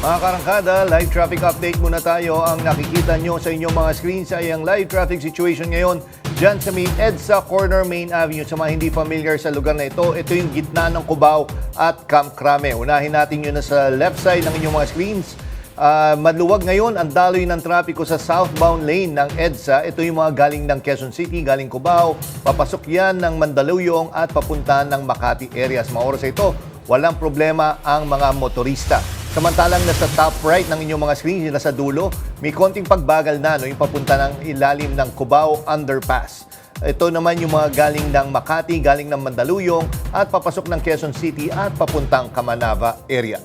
Mga karangkada, live traffic update muna tayo. Ang nakikita nyo sa inyong mga screens ay ang live traffic situation ngayon dyan sa may EDSA Corner Main Avenue. Sa mga hindi familiar sa lugar na ito yung gitna ng Cubao at Camp Crame. Unahin natin yun na sa left side ng inyong mga screens. Maluwag ngayon ang daloy ng trapiko sa southbound lane ng EDSA. Ito yung mga galing ng Quezon City, galing Cubao. Papasok yan ng Mandaluyong at papunta ng Makati areas. Mga oras ito, walang problema ang mga motorista. Samantalang nasa top right ng inyong mga screen, yung nasa dulo, may konting pagbagal na yung papunta ng ilalim ng Cubao Underpass. Ito naman yung mga galing ng Makati, galing ng Mandaluyong at papasok ng Quezon City at papuntang Kamanava area.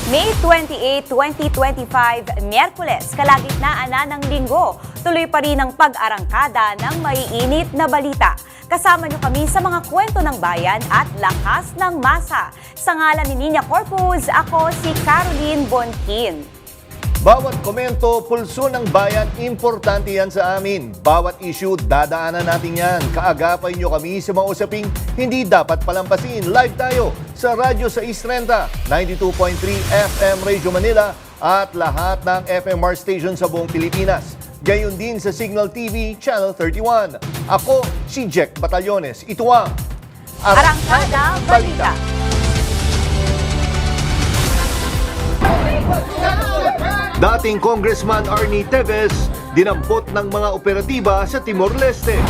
May 28, 2025, Miyerkules, kalagitnaan na ng linggo. Tuloy pa rin ang pag-arangkada ng maiinit na balita. Kasama niyo kami sa mga kwento ng bayan at lakas ng masa. Sa ngalan ni Nina Corpus, ako si Caroline Bonkin. Bawat komento, pulso ng bayan, importante yan sa amin. Bawat issue, dadaanan natin yan. Kaagapay nyo kami sa mga usaping hindi dapat palampasin. Live tayo sa Radyo 630, 92.3 FM Radio Manila at lahat ng FMR station sa buong Pilipinas. Gayon din sa Signal TV Channel 31. Ako, si Jack Batallones. Ito ang Arangkada Balita. Dating Congressman Arnie Teves, dinampot ng mga operatiba sa Timor-Leste.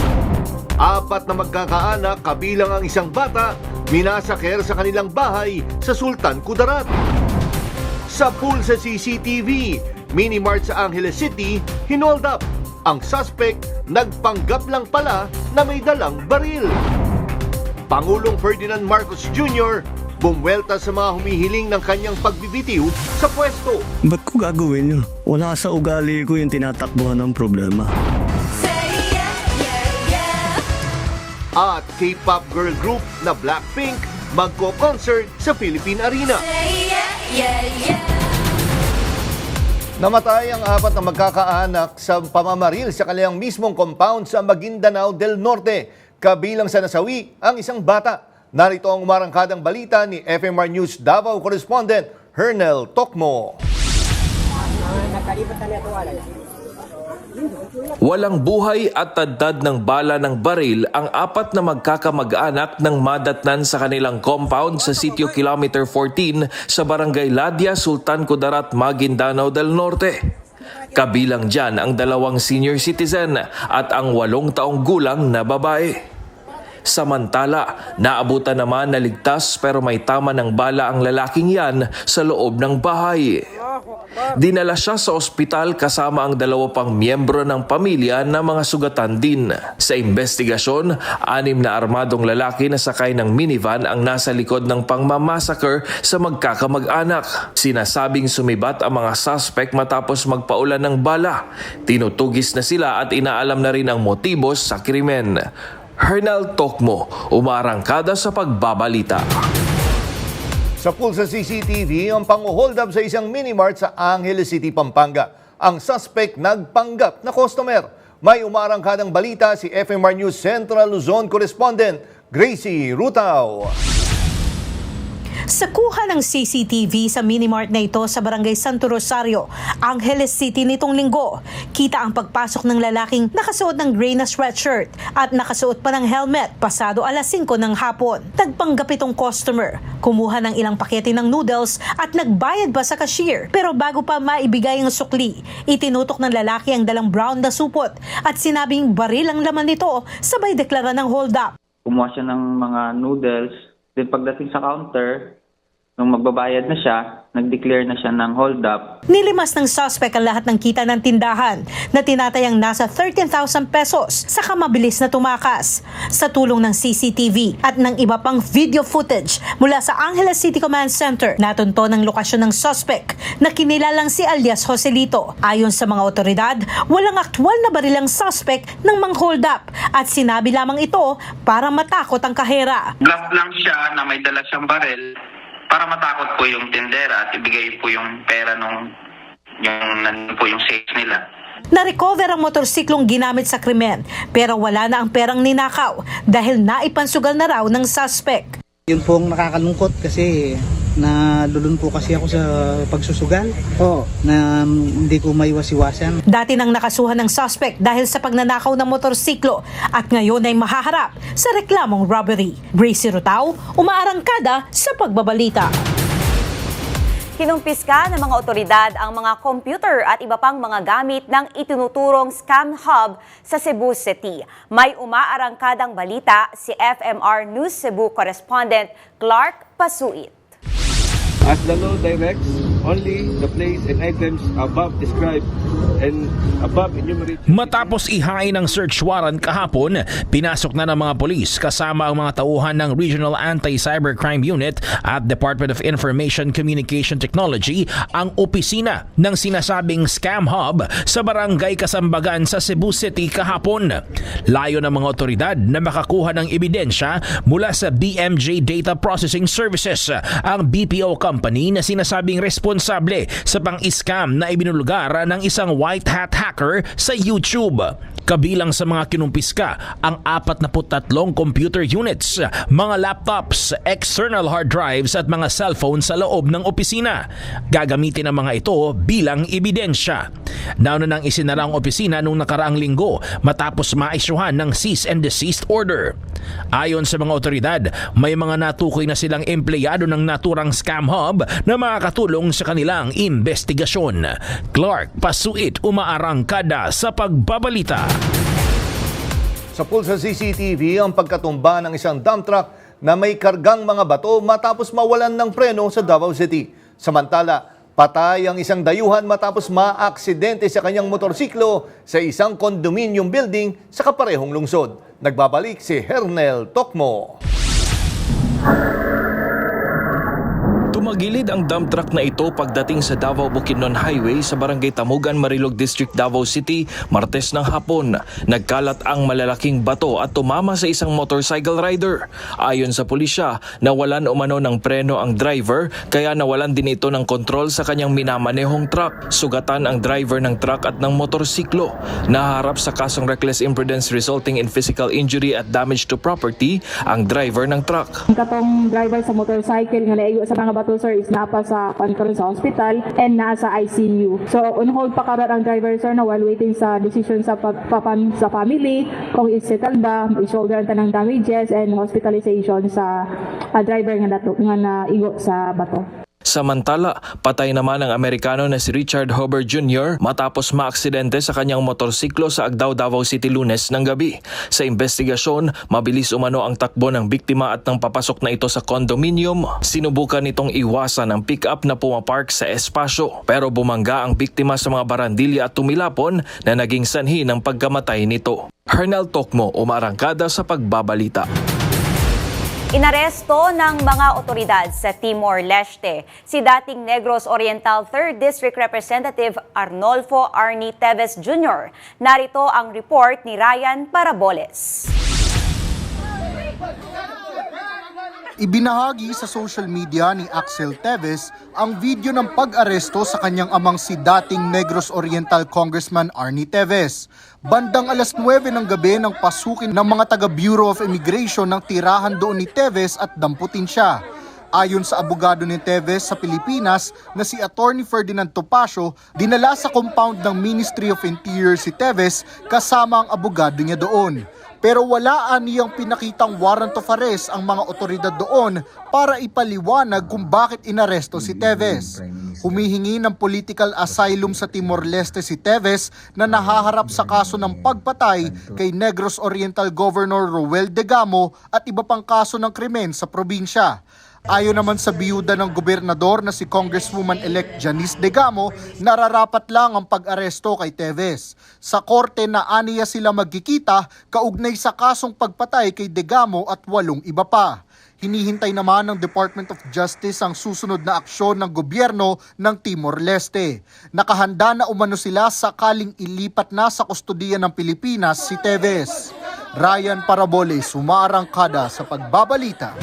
4 na magkakaanak kabilang ang isang bata, minasaker sa kanilang bahay sa Sultan Kudarat. Sa pool sa CCTV, Minimart sa Angeles City, hinold up. Ang suspect, nagpanggap lang pala na may dalang baril. Pangulong Ferdinand Marcos Jr., bumwelta sa mga humihiling ng kanyang pagbibitiw sa pwesto. Ba't ko gagawin yun? Wala sa ugali ko yung tinatakbuhan ng problema. At K-pop girl group na Blackpink magko-concert sa Philippine Arena. Namatay ang 4 na magkakaanak sa pamamaril sa kanilang mismong compound sa Maguindanao del Norte. Kabilang sa nasawi ang isang bata. Narito ang umarangkadang balita ni FMR News Davao correspondent Hernel Tokmo. Walang buhay at tadtad ng bala ng baril ang 4 na magkakamag-anak ng madatnan sa kanilang compound sa sitio Kilometer 14 sa Barangay Ladia, Sultan Kudarat, Maguindanao del Norte. Kabilang dyan ang 2 senior citizen at ang 8 taong gulang na babae. Samantala, naabutan naman na ligtas pero may tama ng bala ang lalaking yan sa loob ng bahay. Dinala siya sa ospital kasama ang 2 pang miyembro ng pamilya na mga sugatan din. Sa investigasyon, 6 na armadong lalaki na sakay ng minivan ang nasa likod ng pangmamassacre sa magkakamag-anak. Sinasabing sumibat ang mga suspect matapos magpaulan ng bala. Tinutugis na sila at inaalam na rin ang motibos sa krimen. Hernel Tokmo, umarangkada sa pagbabalita. Sa pool sa CCTV, ang pang-hold up sa isang minimart sa Angeles City, Pampanga. Ang suspect nagpanggap na customer. May umarangkadang balita si FMR News Central Luzon correspondent Gracie Rutao. Sa kuha ng CCTV sa minimart na ito sa Barangay Santo Rosario, Angeles City nitong linggo, kita ang pagpasok ng lalaking nakasuot ng gray na sweatshirt at nakasuot pa ng helmet pasado alas 5 ng hapon. Nagpanggap itong customer, kumuha ng ilang pakete ng noodles at nagbayad pa sa cashier. Pero bago pa maibigay ang sukli, itinutok ng lalaki ang dalang brown na supot at sinabing baril ang laman nito, sabay deklara ng hold up. Kumuha siya ng mga noodles, then pagdating sa counter, nung magbabayad na siya, nag-declare na siya ng hold up. Nilimas ng suspect ang lahat ng kita ng tindahan na tinatayang nasa 13,000 pesos saka mabilis na tumakas. Sa tulong ng CCTV at ng iba pang video footage mula sa Angeles City Command Center, natunto ng lokasyon ng suspect na kinilalang si alias Joselito. Ayon sa mga otoridad, walang aktwal na barilang suspect ng mang-hold up at sinabi lamang ito para matakot ang kahera. Bluff lang siya na may dala siyang baril para matakot po yung tindera at ibigay po yung pera yung sales nila. Na-recover ang motorsiklong ginamit sa krimen pero wala na ang perang ninakaw dahil naipansugal na raw ng suspect. Yun pong nakakalungkot kasi na lulun po kasi ako sa pagsusugal. Na hindi ko maiwas-iwasan. Dati nang nakasuhan ng suspect dahil sa pagnanakaw ng motorsiklo at ngayon ay mahaharap sa reklamong robbery. Gracie Rutao, umaarangkada sa pagbabalita. Kinumpiska ng mga otoridad ang mga computer at iba pang mga gamit ng itinuturong scam hub sa Cebu City. May umaarangkadang balita si FMR News Cebu correspondent Clark Pasuit. As the law directs, only the place and items above described and above enumerated. Matapos ihain ng search warrant kahapon, pinasok na ng mga polis kasama ang mga tauhan ng Regional Anti-Cybercrime Unit at Department of Information Communication Technology ang opisina ng sinasabing scam hub sa Barangay Kasambagan sa Cebu City kahapon. Layo ng mga otoridad na makakuha ng ebidensya mula sa BMJ Data Processing Services, ang BPO company na sinasabing responsable sa pang-scam na ibinulgar ng isang white hat hacker sa YouTube. Kabilang sa mga kinumpiska ang 43 computer units, mga laptops, external hard drives at mga cellphone sa loob ng opisina. Gagamitin ang mga ito bilang ebidensya. Nauna nang isinara ang opisina noong nakaraang linggo matapos maisyuhan ng cease and desist order. Ayon sa mga otoridad, may mga natukoy na silang empleyado ng naturang scam hub na makakatulong sa kanilang investigasyon. Clark Pasuit, umaarangkada sa pagbabalita. Sa pulsa CCTV, ang pagkatumba ng isang dump truck na may kargang mga bato matapos mawalan ng preno sa Davao City. Samantala, patay ang isang dayuhan matapos maaksidente sa kanyang motorsiklo sa isang condominium building sa kaparehong lungsod. Nagbabalik si Hernel Tokmo. Tumagilid ang dump truck na ito pagdating sa Davao Bukidnon Highway sa Barangay Tamugan, Marilog District, Davao City, Martes ng hapon. Nagkalat ang malalaking bato at tumama sa isang motorcycle rider. Ayon sa pulisya, nawalan umano ng preno ang driver kaya nawalan din ito ng kontrol sa kanyang minamanehong truck. Sugatan ang driver ng truck at ng motorsiklo. Naharap sa kasong reckless imprudence resulting in physical injury at damage to property ang driver ng truck. Katong driver sa motorcycle nga naigo sa mga bato sir is napa sa karon sa hospital and nasa ICU. So on hold pa karon ang driver sir na while waiting sa decision sa sa family kung i-settle ba, i-shoulder ang tanang damages and hospitalization sa driver nga naigo sa bato. Samantala, patay naman ang Amerikano na si Richard Huber Jr. matapos maaksidente sa kanyang motorsiklo sa Agdao, Davao City Lunes ng gabi. Sa investigasyon, mabilis umano ang takbo ng biktima at nang papasok na ito sa condominium, sinubukan nitong iwasan ang pick-up na pumapark sa espasyo. Pero bumangga ang biktima sa mga barandilya at tumilapon na naging sanhi ng pagkamatay nito. Hernel Tokmo, umarangkada sa pagbabalita. Inaresto ng mga otoridad sa Timor-Leste si dating Negros Oriental 3rd District Representative Arnolfo Arnie Teves Jr. Narito ang report ni Ryan Paraboles. Ibinahagi sa social media ni Axel Teves ang video ng pag-aresto sa kanyang amang si dating Negros Oriental Congressman Arnie Teves. Bandang alas 9 ng gabi nang pasukin ng mga taga Bureau of Immigration ng tirahan doon ni Teves at damputin siya. Ayon sa abogado ni Teves sa Pilipinas na si Attorney Ferdinand Topacio, dinala sa compound ng Ministry of Interior si Teves kasama ang abogado niya doon. Pero wala aniyang pinakitang warrant of arrest ang mga otoridad doon para ipaliwanag kung bakit inaresto si Teves. Humihingi ng political asylum sa Timor-Leste si Teves na nahaharap sa kaso ng pagpatay kay Negros Oriental Governor Roel Degamo at iba pang kaso ng krimen sa probinsya. Ayon naman sa biyuda ng gobernador na si Congresswoman-elect Janice Degamo, nararapat lang ang pag-aresto kay Teves. Sa korte na aniya sila magkikita kaugnay sa kasong pagpatay kay Degamo at 8 iba pa. Hinihintay naman ng Department of Justice ang susunod na aksyon ng gobyerno ng Timor-Leste. Nakahanda na umano sila sakaling ilipat na sa kustodiya ng Pilipinas si Teves. Ryan Paraboles, umaarangkada sa pagbabalita.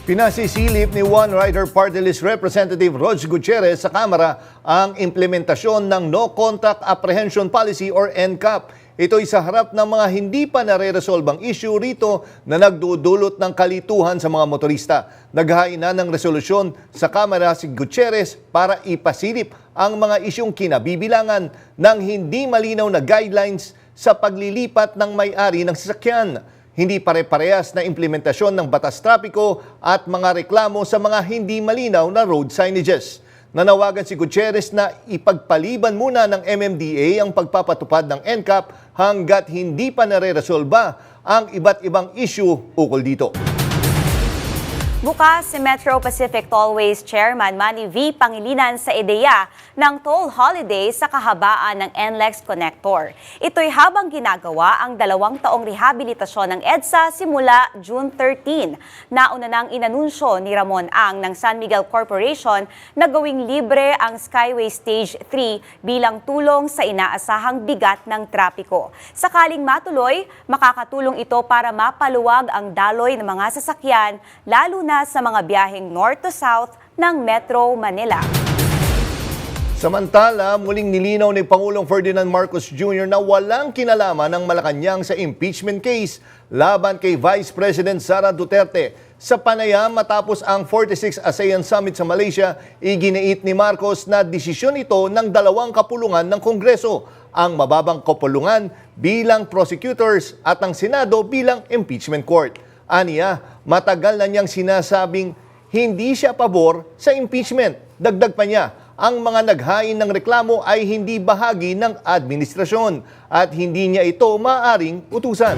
Pinasisilip ni One Rider Party List Representative Rog Gutierrez sa Kamara ang implementasyon ng No Contact Apprehension Policy or NCAP. Ito'y sa harap ng mga hindi pa nare-resolbang issue rito na nagdudulot ng kalituhan sa mga motorista. Naghain na ng resolusyon sa Kamara si Gutierrez para ipasilip ang mga isyong kinabibilangan ng hindi malinaw na guidelines sa paglilipat ng may-ari ng sasakyan. Hindi pare-parehas na implementasyon ng batas trapiko at mga reklamo sa mga hindi malinaw na road signages. Nanawagan si Gutierrez na ipagpaliban muna ng MMDA ang pagpapatupad ng NCAP hanggat hindi pa nare-resolba ang iba't ibang issue ukol dito. Bukas si Metro Pacific Tollways Chairman Manny V. Pangilinan sa ideya ng toll holiday sa kahabaan ng NLEX Connector. Ito'y habang ginagawa ang 2 taong rehabilitasyon ng EDSA simula June 13. Nauna nang inanunsyo ni Ramon Ang ng San Miguel Corporation na gawing libre ang Skyway Stage 3 bilang tulong sa inaasahang bigat ng trapiko. Sakaling matuloy, makakatulong ito para mapaluwag ang daloy ng mga sasakyan, lalo na sa mga biyaheng north to south ng Metro Manila. Samantala, muling nilinaw ni Pangulong Ferdinand Marcos Jr. na walang kinalaman ng Malacanang sa impeachment case laban kay Vice President Sara Duterte. Sa panayam matapos ang 46th ASEAN Summit sa Malaysia, iginiit ni Marcos na desisyon ito ng 2 kapulungan ng Kongreso, ang mababang kapulungan bilang prosecutors at ang Senado bilang impeachment court. Aniya, matagal na niyang sinasabing hindi siya pabor sa impeachment. Dagdag pa niya, ang mga naghain ng reklamo ay hindi bahagi ng administrasyon at hindi niya ito maaaring utusan.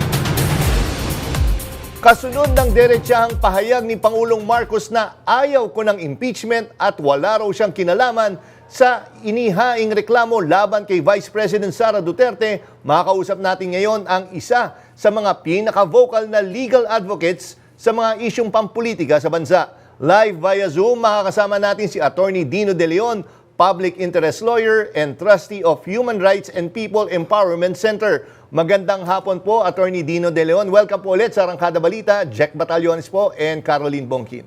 Kasunod ng diretsahang pahayag ni Pangulong Marcos na ayaw ko ng impeachment at wala raw siyang kinalaman sa inihaing reklamo laban kay Vice President Sara Duterte, makakausap natin ngayon ang isa sa mga pinaka-vocal na legal advocates sa mga isyong pampolitika sa bansa. Live via Zoom, makakasama natin si Attorney Dino De Leon, Public Interest Lawyer and Trustee of Human Rights and People Empowerment Center. Magandang hapon po, Attorney Dino De Leon. Welcome po ulit sa Arangkada Balita. Jack Batallones po and Caroline Bongkin.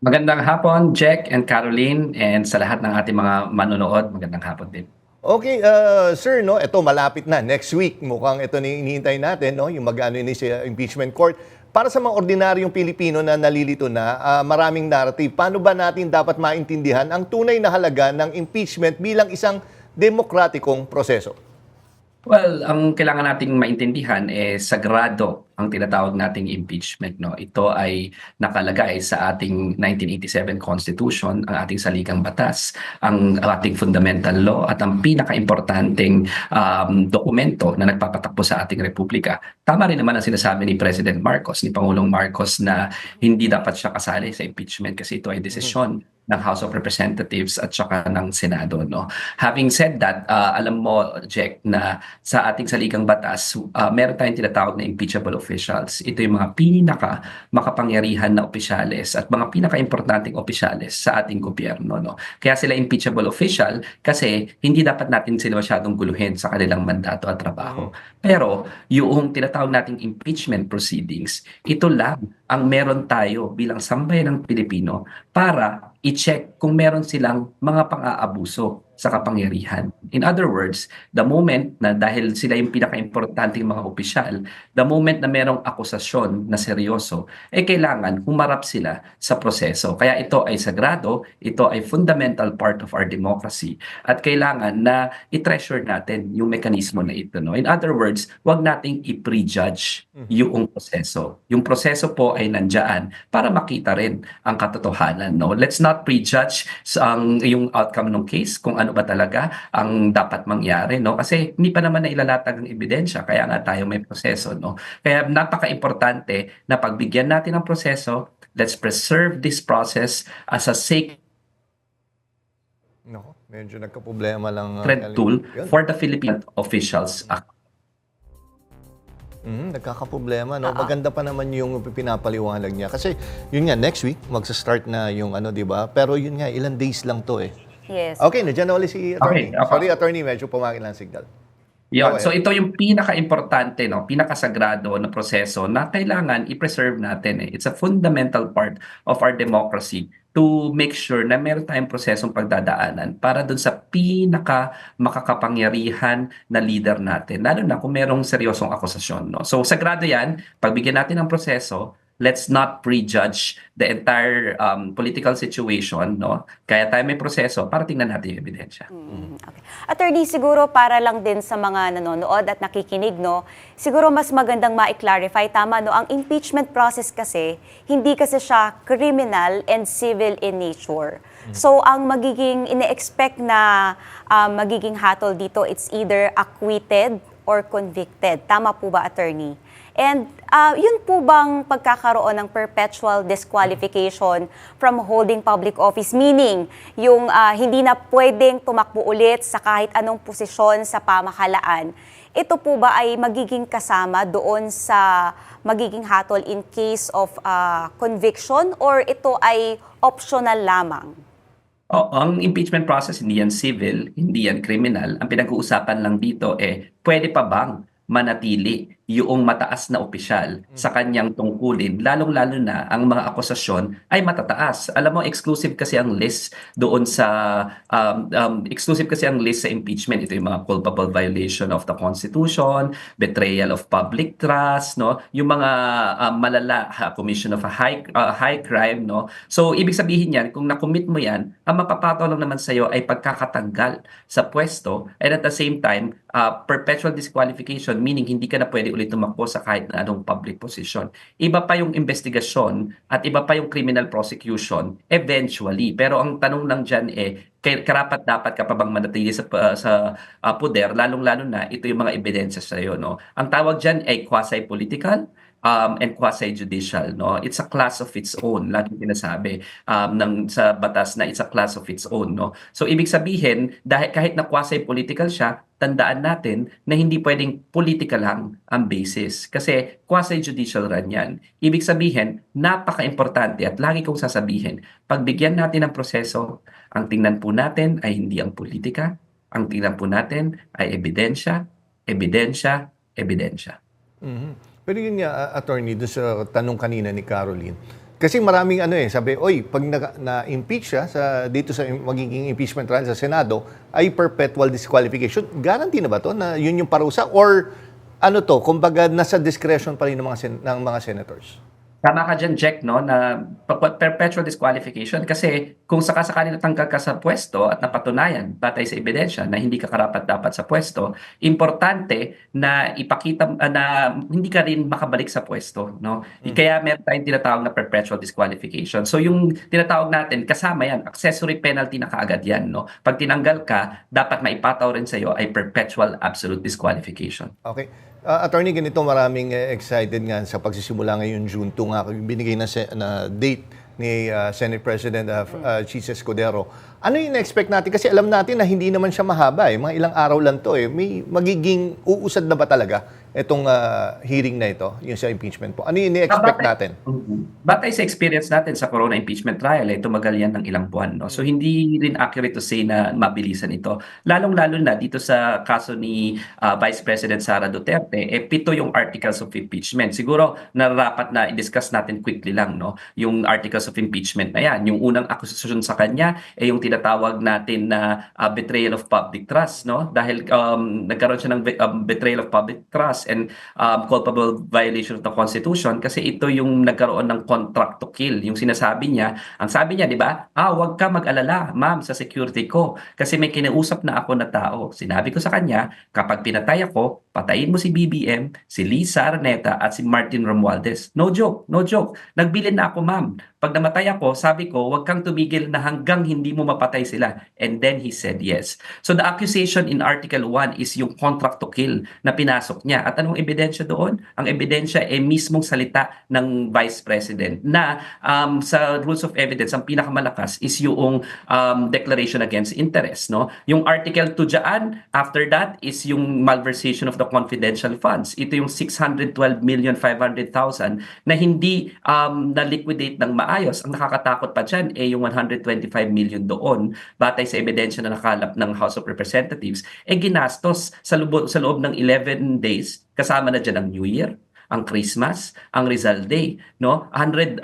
Magandang hapon, Jack and Caroline, and sa lahat ng ating mga manonood, magandang hapon din. Okay, sir, no, ito malapit na next week. Mukhang ito na hinihintay natin, no, yung mag-ano ni sa impeachment court. Para sa mga ordinaryong Pilipino na nalilito na, maraming narrative. Paano ba natin dapat maintindihan ang tunay na halaga ng impeachment bilang isang demokratikong proseso? Well, ang kailangan nating maintindihan sagrado ang tinatawag nating impeachment, no. Ito ay nakalagay sa ating 1987 Constitution, ang ating saligang batas, ang ating fundamental law at ang pinaka-importanteng dokumento na nagpapatakbo sa ating republika. Tama rin naman ang sinasabi ni President Marcos, ni Pangulong Marcos, na hindi dapat siya kasali sa impeachment kasi ito ay desisyon ng House of Representatives at saka ng Senado, no. Having said that, alam mo, Jack, na sa ating saligang batas, meron tayong tinatawag na impeachable officials. Ito yung mga makapangyarihan na opisyales at mga pinaka-importanting opisyales sa ating gobyerno, no. Kaya sila impeachable official kasi hindi dapat natin sila masyadong guluhin sa kanilang mandato at trabaho. Pero yung tinatawag nating impeachment proceedings, ito lang ang meron tayo bilang sambayan ng Pilipino para i-check kung meron silang mga pang-aabuso sa kapangyarihan. In other words, the moment na dahil sila yung pinaka-importanting mga opisyal, the moment na merong akusasyon na seryoso, kailangan humarap sila sa proseso. Kaya ito ay sagrado, ito ay fundamental part of our democracy at kailangan na i-treasure natin yung mekanismo na ito, no? In other words, wag nating i-prejudge yung proseso. Yung proseso po ay nandiyan para makita rin ang katotohanan, no? Let's not prejudge yung outcome ng case, kung ano ba talaga ang dapat mangyari, no? Kasi hindi pa naman na ilalatag ang ebidensya, kaya nga tayo may proseso, no? Kaya napaka-importante na pagbigyan natin ng proseso. Let's preserve this process as a sacred medyo nagka-problema lang tool for the Philippine officials. Nagkakaproblema, no? Maganda pa naman yung pinapaliwanag niya. Kasi yun nga, next week, magsa-start na yung di ba? Pero yun nga, ilang days lang to Yes. Okay, nandiyan na ulit si Attorney. Okay. Sorry, Attorney, medyo pumangin lang signal. Yun. So ito yung pinaka-importante, no? Pinakasagrado na proseso na kailangan i-preserve natin. It's a fundamental part of our democracy to make sure na meron tayong prosesong pagdadaanan para dun sa pinaka makakapangyarihan na leader natin, lalo na kung merong seryosong akusasyon. No? So sagrado yan, pagbigyan natin ng proseso, let's not prejudge the entire political situation. No? Kaya tayo may proseso para tingnan natin yung ebidensya. Okay. Attorney, siguro para lang din sa mga nanonood at nakikinig, no, siguro mas magandang ma-clarify, tama, no, ang impeachment process kasi, hindi kasi siya criminal and civil in nature. So, ang magiging ine-expect na magiging hatol dito, it's either acquitted or convicted. Tama po ba, attorney? And yun po bang pagkakaroon ng perpetual disqualification from holding public office? Meaning, yung hindi na pwedeng tumakbo ulit sa kahit anong posisyon sa pamahalaan. Ito po ba ay magiging kasama doon sa magiging hatol in case of conviction or ito ay optional lamang? Ang impeachment process, hindi yan civil, hindi yan criminal. Ang pinag-uusapan lang dito pwede pa bang manatili yung mataas na opisyal sa kanyang tungkulin, lalong-lalo na ang mga akusasyon ay matataas. Alam mo, exclusive kasi ang list doon sa impeachment. Ito yung mga culpable violation of the Constitution, betrayal of public trust, no? Yung mga malala, commission of a high crime, no? So ibig sabihin yan, kung na-commit mo yan, ang mapapataw lang naman sa iyo ay pagkakatanggal sa pwesto, and at the same time perpetual disqualification, meaning hindi ka na pwede ulit tumakbo sa kahit na anong public position. Iba pa yung investigasyon at iba pa yung criminal prosecution eventually. Pero ang tanong lang dyan karapat dapat ka pa bang manatili sa poder, lalong-lalo na ito yung mga ebidensya sa iyo. No? Ang tawag dyan ay quasi-political and quasi-judicial. No? It's a class of its own. Laging pinasabi sa batas na it's a class of its own. No? So ibig sabihin, dahil kahit na quasi-political siya, tandaan natin na hindi pwedeng political lang ang basis. Kasi quasi-judicial ran yan. Ibig sabihin, napaka-importante at lagi kong sasabihin, pagbigyan natin ng proseso, ang tingnan po natin ay hindi ang politika, ang tingnan po natin ay ebidensya, ebidensya, ebidensya. Pero yun nga, attorney, doon sa tanong kanina ni Caroline, kasi maraming sabi, pag na-impeach siya dito sa magiging impeachment trial sa Senado, ay perpetual disqualification. Guarantee na ba to na yun yung parusa? Or kumbaga nasa discretion pa rin ng mga senators? Tama ka dyan, Jack, no, na perpetual disqualification kasi kung sakasakali natanggal ka sa pwesto at napatunayan batay sa ebidensya na hindi ka karapat-dapat sa pwesto, importante na ipakita na hindi ka rin makabalik sa pwesto. No? Kaya meron tayong tinatawag na perpetual disqualification. So yung tinatawag natin, kasama yan, accessory penalty na kaagad yan. No? Pag tinanggal ka, dapat maipataw rin sa iyo ay perpetual absolute disqualification. Okay. Attorney, ganito maraming excited nga sa pagsisimula ngayon June 2 nga binigay na date ni Senate President Chis Escudero. Ano yung na-expect natin? Kasi alam natin na hindi naman siya mahaba. Mga ilang araw lang to. May magiging uusad na ba talaga itong hearing na ito, yung sa impeachment po? Ano yung na-expect natin? Batay sa experience natin sa corona impeachment trial, tumagal yan ng ilang buwan. No? So hindi rin accurate to say na mabilisan ito. Lalong-lalo na dito sa kaso ni Vice President Sara Duterte, 7 yung articles of impeachment. Siguro nararapat na i-discuss natin quickly lang, no? Yung articles of impeachment na yan. Yung unang akusasyon sa kanya yung tinatawag natin na betrayal of public trust, no? Dahil nagkaroon siya ng betrayal of public trust and culpable violation of the Constitution kasi ito yung nagkaroon ng contract to kill. Yung sinasabi niya, ang sabi niya, di ba? Huwag ka mag-alala, ma'am, sa security ko kasi may kinausap na ako na tao. Sinabi ko sa kanya, kapag pinatay ako, patayin mo si BBM, si Lisa Araneta at si Martin Romualdez. No joke, no joke. Nagbilin na ako, ma'am. Pag namatay ako, sabi ko, huwag kang tumigil na hanggang hindi mo mapatay sila. And then he said yes. So the accusation in Article 1 is yung contract to kill na pinasok niya. At anong ebidensya doon? Ang ebidensya mismong salita ng Vice President na sa rules of evidence, ang pinakamalakas is yung declaration against interest. No? Yung Article 2 dyan, after that is yung malversation of the confidential funds. Ito yung 612,500,000 na hindi na-liquidate ng maayos. Ang nakakatakot pa dyan yung 125 million doon batay sa ebidensya na nakalap ng House of Representatives ginastos sa loob ng 11 days kasama na dyan ang New Year, ang Christmas, ang Rizal Day, no? 125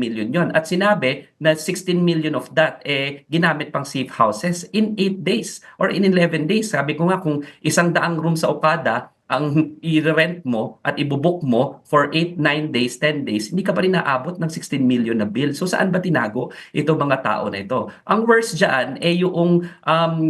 million 'yon. At sinabi na 16 million of that ginamit pang safe houses in 8 days or in 11 days. Sabi ko nga, kung 100 room sa Okada ang i-rent mo at ibubook mo for 8, 9 days, 10 days, hindi ka pa rin naabot ng 16 million na bill. So saan ba tinago itong mga tao na ito? Ang worst dyan, yung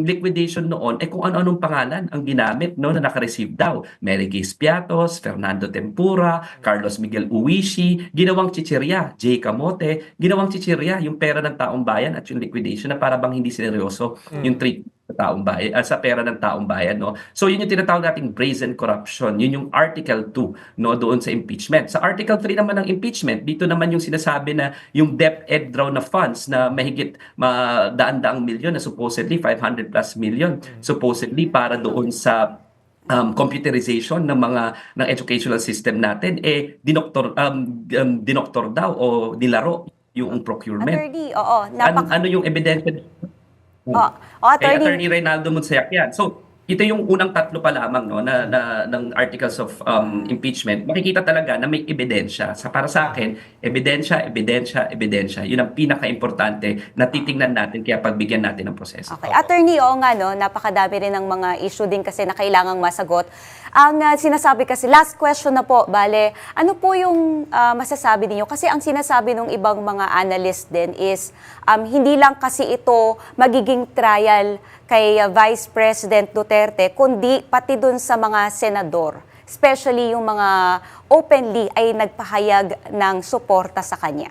liquidation noon, kung ano-anong pangalan ang ginamit, no, na nakareceive daw. Mary Gaze Piatos, Fernando Tempura, Carlos Miguel Uwishi, ginawang chichirya, Jay Camote, ginawang chichirya yung pera ng taong bayan at yung liquidation na para bang hindi seryoso yung treatment sa taong bayan, sa pera ng taong bayan, no. So yun yung tinatawag nating brazen corruption. Yun yung Article 2, no, doon sa impeachment. Sa Article 3 naman ng impeachment, dito naman yung sinasabi na yung DepEd draw na funds na mahigit daan-daang milyon na supposedly 500 plus million supposedly para doon sa computerization ng educational system natin, dinoktor daw o nilaro yung procurement. Attorney, oo. Ano yung ebidensya? Attorney Reynaldo Monseac yan. So, ito yung unang tatlo pa lamang, no, ng articles of impeachment. Makikita talaga na may ebidensya. Para sa akin, ebidensya. Yun ang pinaka-importante na titingnan natin kaya pagbigyan natin ng proseso. Okay. Attorney, oo nga, no, napakadami rin ng mga issue din kasi na kailangang masagot. Ang sinasabi kasi, last question na po, Bale, ano po yung masasabi niyo? Kasi ang sinasabi ng ibang mga analyst din is, hindi lang kasi ito magiging trial kay Vice President Duterte, kundi pati dun sa mga senador, especially yung mga openly ay nagpahayag ng suporta sa kanya.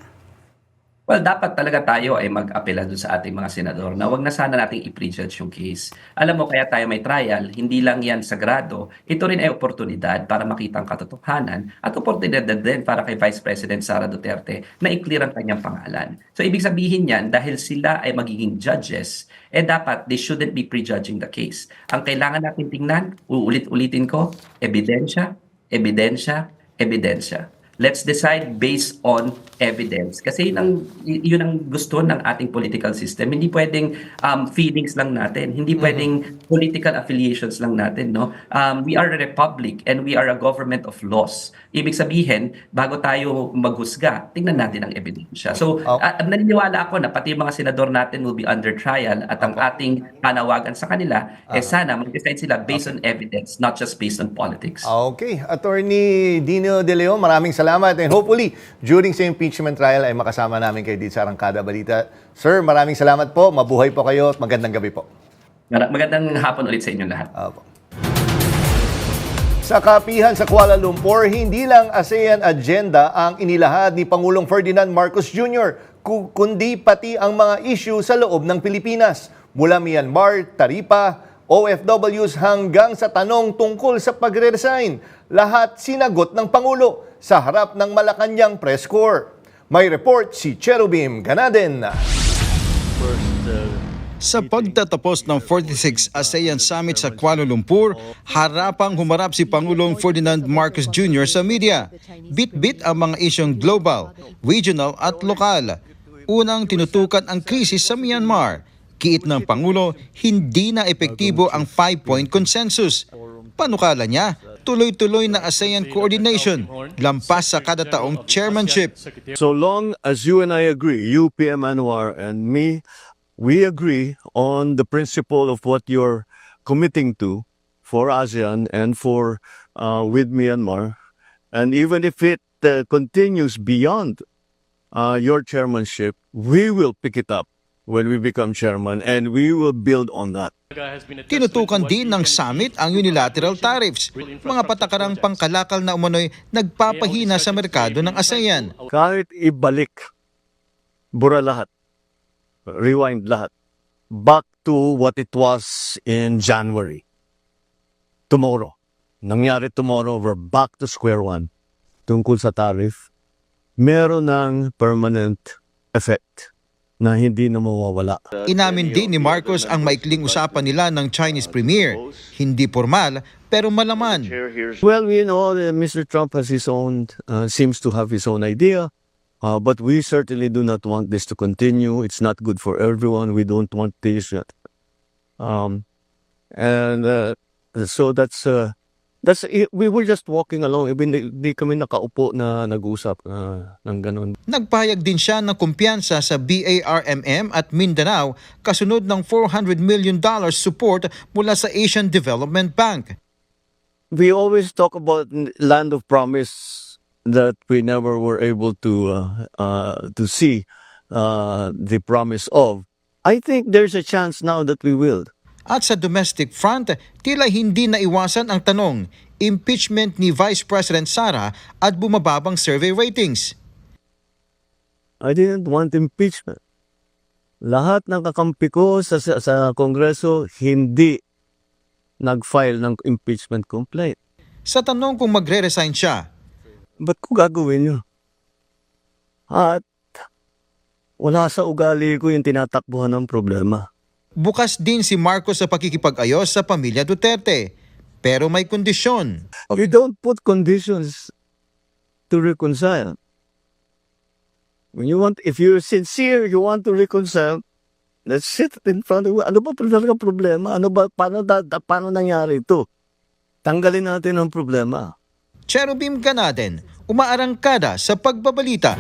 Well, dapat talaga tayo ay mag-apela doon sa ating mga senador na wag na sana nating i-prejudge yung case. Alam mo, kaya tayo may trial, hindi lang yan sagrado. Ito rin ay oportunidad para makita ang katotohanan at oportunidad din para kay Vice President Sara Duterte na i-clear ang kanyang pangalan. So, ibig sabihin yan, dahil sila ay magiging judges, dapat they shouldn't be prejudging the case. Ang kailangan natin tingnan, uulit-ulitin ko, ebidensya. Let's decide based on evidence. Kasi yun ang gusto ng ating political system. Hindi pwedeng feelings lang natin. Hindi pwedeng political affiliations lang natin. No? We are a republic and we are a government of laws. Ibig sabihin, bago tayo maghusga, tingnan natin ang ebidensya. So, naniniwala ako na pati yung mga senador natin will be under trial at ang ating panawagan sa kanila, sana mag-decide sila based on evidence, not just based on politics. Okay. Attorney Dino De Leon, maraming salamat. And hopefully, during sa impeachment trial ay makasama namin kayo dito sa Arangkada Balita. Sir, maraming salamat po. Mabuhay po kayo at magandang gabi po. Magandang hapon ulit sa inyong lahat. Sa kapihan sa Kuala Lumpur, hindi lang ASEAN agenda ang inilahad ni Pangulong Ferdinand Marcos Jr., kundi pati ang mga issue sa loob ng Pilipinas. Mula Myanmar, Taripa, OFWs hanggang sa tanong tungkol sa pagre-resign. Lahat sinagot ng Pangulo sa harap ng Malacanang Press Corps. May report si Cherubim Ganaden. Sa pagtatapos ng 46 ASEAN Summit sa Kuala Lumpur, harapang humarap si Pangulong Ferdinand Marcos Jr. sa media. Bit-bit ang mga isyong global, regional at lokal. Unang tinutukan ang krisis sa Myanmar. Kiit ng Pangulo, hindi na epektibo ang 5-point consensus. Panukala niya, tuloy-tuloy na ASEAN coordination, lampas sa kada taong chairmanship. So long as you and I agree, you, PM Anwar, and me, we agree on the principle of what you're committing to for ASEAN and for with Myanmar. And even if it continues beyond your chairmanship, we will pick it up when we become chairman and we will build on that. Tinutukan din ng summit ang unilateral tariffs, mga patakarang pangkalakal na umano'y nagpapahina sa merkado ng ASEAN. Kahit ibalik, bura lahat, rewind lahat, back to what it was in January. Tomorrow, nangyari tomorrow, we're back to square one. Tungkol sa tariff, meron ng permanent effect na hindi na mawawala. Inamin din ni Marcos ang maikling usapan nila ng Chinese Premier. Hindi formal, pero malaman. Well, you know, Mr. Trump has his own, seems to have his own idea. But we certainly do not want this to continue. It's not good for everyone. We don't want this. So that's We were just walking along. Hindi kami nakaupo na nag-usap ng ganun. Nagpahayag din siya ng kumpiyansa sa BARMM at Mindanao kasunod ng $400 million support mula sa Asian Development Bank. We always talk about land of promise that we never were able to see the promise of. I think there's a chance now that we will. At sa domestic front, tila hindi naiwasan ang tanong, impeachment ni Vice President Sara at bumababang survey ratings. I didn't want impeachment. Lahat ng kakampi ko sa Kongreso hindi nag-file ng impeachment complaint. Sa tanong kung magre-resign siya, ba't ko gagawin yun? At wala sa ugali ko yung tinatakbuhan ng problema. bukas din si Marcos sa pakikipag-ayos sa pamilya Duterte. Pero may kondisyon. You don't put conditions to reconcile. If you're sincere, you want to reconcile, let's sit in front of you. Ano ba talaga problema? Paano nangyari ito? Tanggalin natin ang problema. Cherubim Ganaden, umaarangkada sa pagbabalita.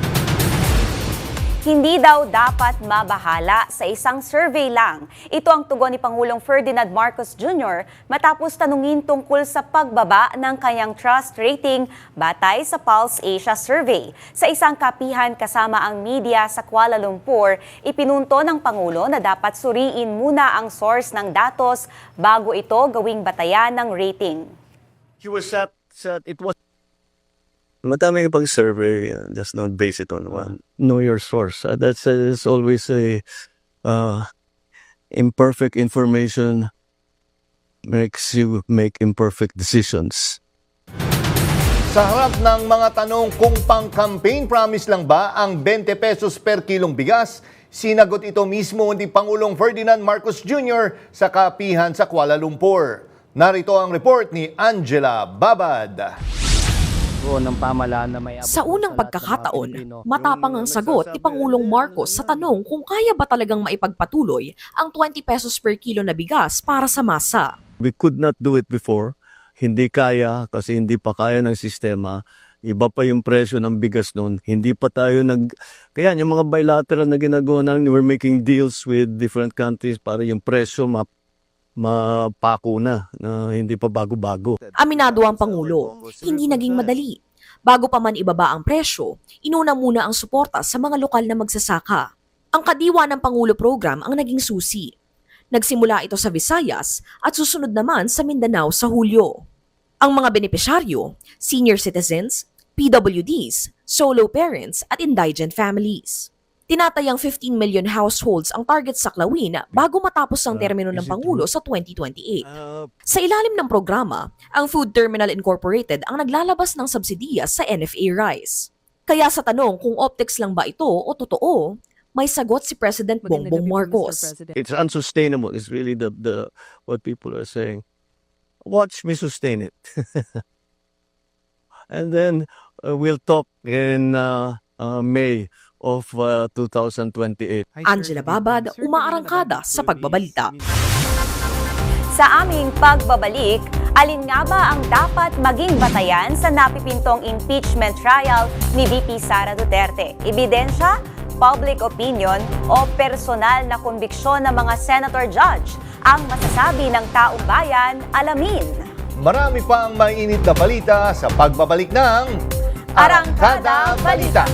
Hindi daw dapat mabahala sa isang survey lang. Ito ang tugon ni Pangulong Ferdinand Marcos Jr. matapos tanungin tungkol sa pagbaba ng kanyang trust rating batay sa Pulse Asia Survey. Sa isang kapihan kasama ang media sa Kuala Lumpur, ipinunto ng Pangulo na dapat suriin muna ang source ng datos bago ito gawing batayan ng rating. It was madami pang survey, just don't base it on one. Know your source. That's always a imperfect information makes you make imperfect decisions. Sa harap ng mga tanong kung pang-campaign promise lang ba ang 20 pesos per kilong bigas, sinagot ito mismo ni Pangulong Ferdinand Marcos Jr. sa kapihan sa Kuala Lumpur. Narito ang report ni Angela Babad. Sa unang pagkakataon, matapang ang sagot ni Pangulong Marcos sa tanong kung kaya ba talagang maipagpatuloy ang 20 pesos per kilo na bigas para sa masa. We could not do it before. Hindi kaya kasi hindi pa kaya ng sistema. Iba pa yung presyo ng bigas noon. Hindi pa tayo Kaya yung mga bilateral na ginagawa namin, we're making deals with different countries para yung presyo mapako na hindi pa bago-bago. Aminado ang Pangulo, hindi naging madali. Bago pa man ibaba ang presyo, inuna muna ang suporta sa mga lokal na magsasaka. Ang Kadiwa ng Pangulo program ang naging susi. Nagsimula ito sa Visayas at susunod naman sa Mindanao sa Hulyo. Ang mga benepisyaryo, senior citizens, PWDs, solo parents at indigent families. Tinatayang 15 million households ang target saklawin bago matapos ang termino ng Pangulo sa 2028. Sa ilalim ng programa, ang Food Terminal Incorporated ang naglalabas ng subsidiya sa NFA rice. Kaya sa tanong kung optics lang ba ito o totoo, may sagot si President Bongbong Marcos. It's unsustainable. It's really the what people are saying. Watch me sustain it. And then we'll talk in May of 2028. Angela Babad, umaarangkada sa pagbabalita. Sa aming pagbabalik, alin nga ba ang dapat maging batayan sa napipintong impeachment trial ni VP Sara Duterte? Ebidensya, public opinion o personal na konbiksyon ng mga senator judge? Ang masasabi ng taong bayan, alamin. Marami pang mainit na balita sa pagbabalik ng Arangkada Balita.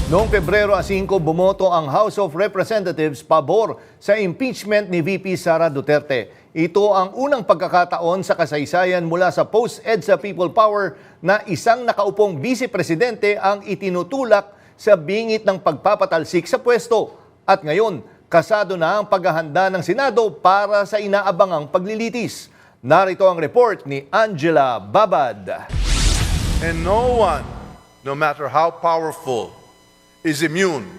Noong Pebrero 5, bumoto ang House of Representatives pabor sa impeachment ni VP Sara Duterte. Ito ang unang pagkakataon sa kasaysayan mula sa post-EDSA People Power na isang nakaupong vice-presidente ang itinutulak sa bingit ng pagpapatalsik sa pwesto. At ngayon, kasado na ang paghahanda ng Senado para sa inaabangang paglilitis. Narito ang report ni Angela Babad. And no one, no matter how powerful, is immune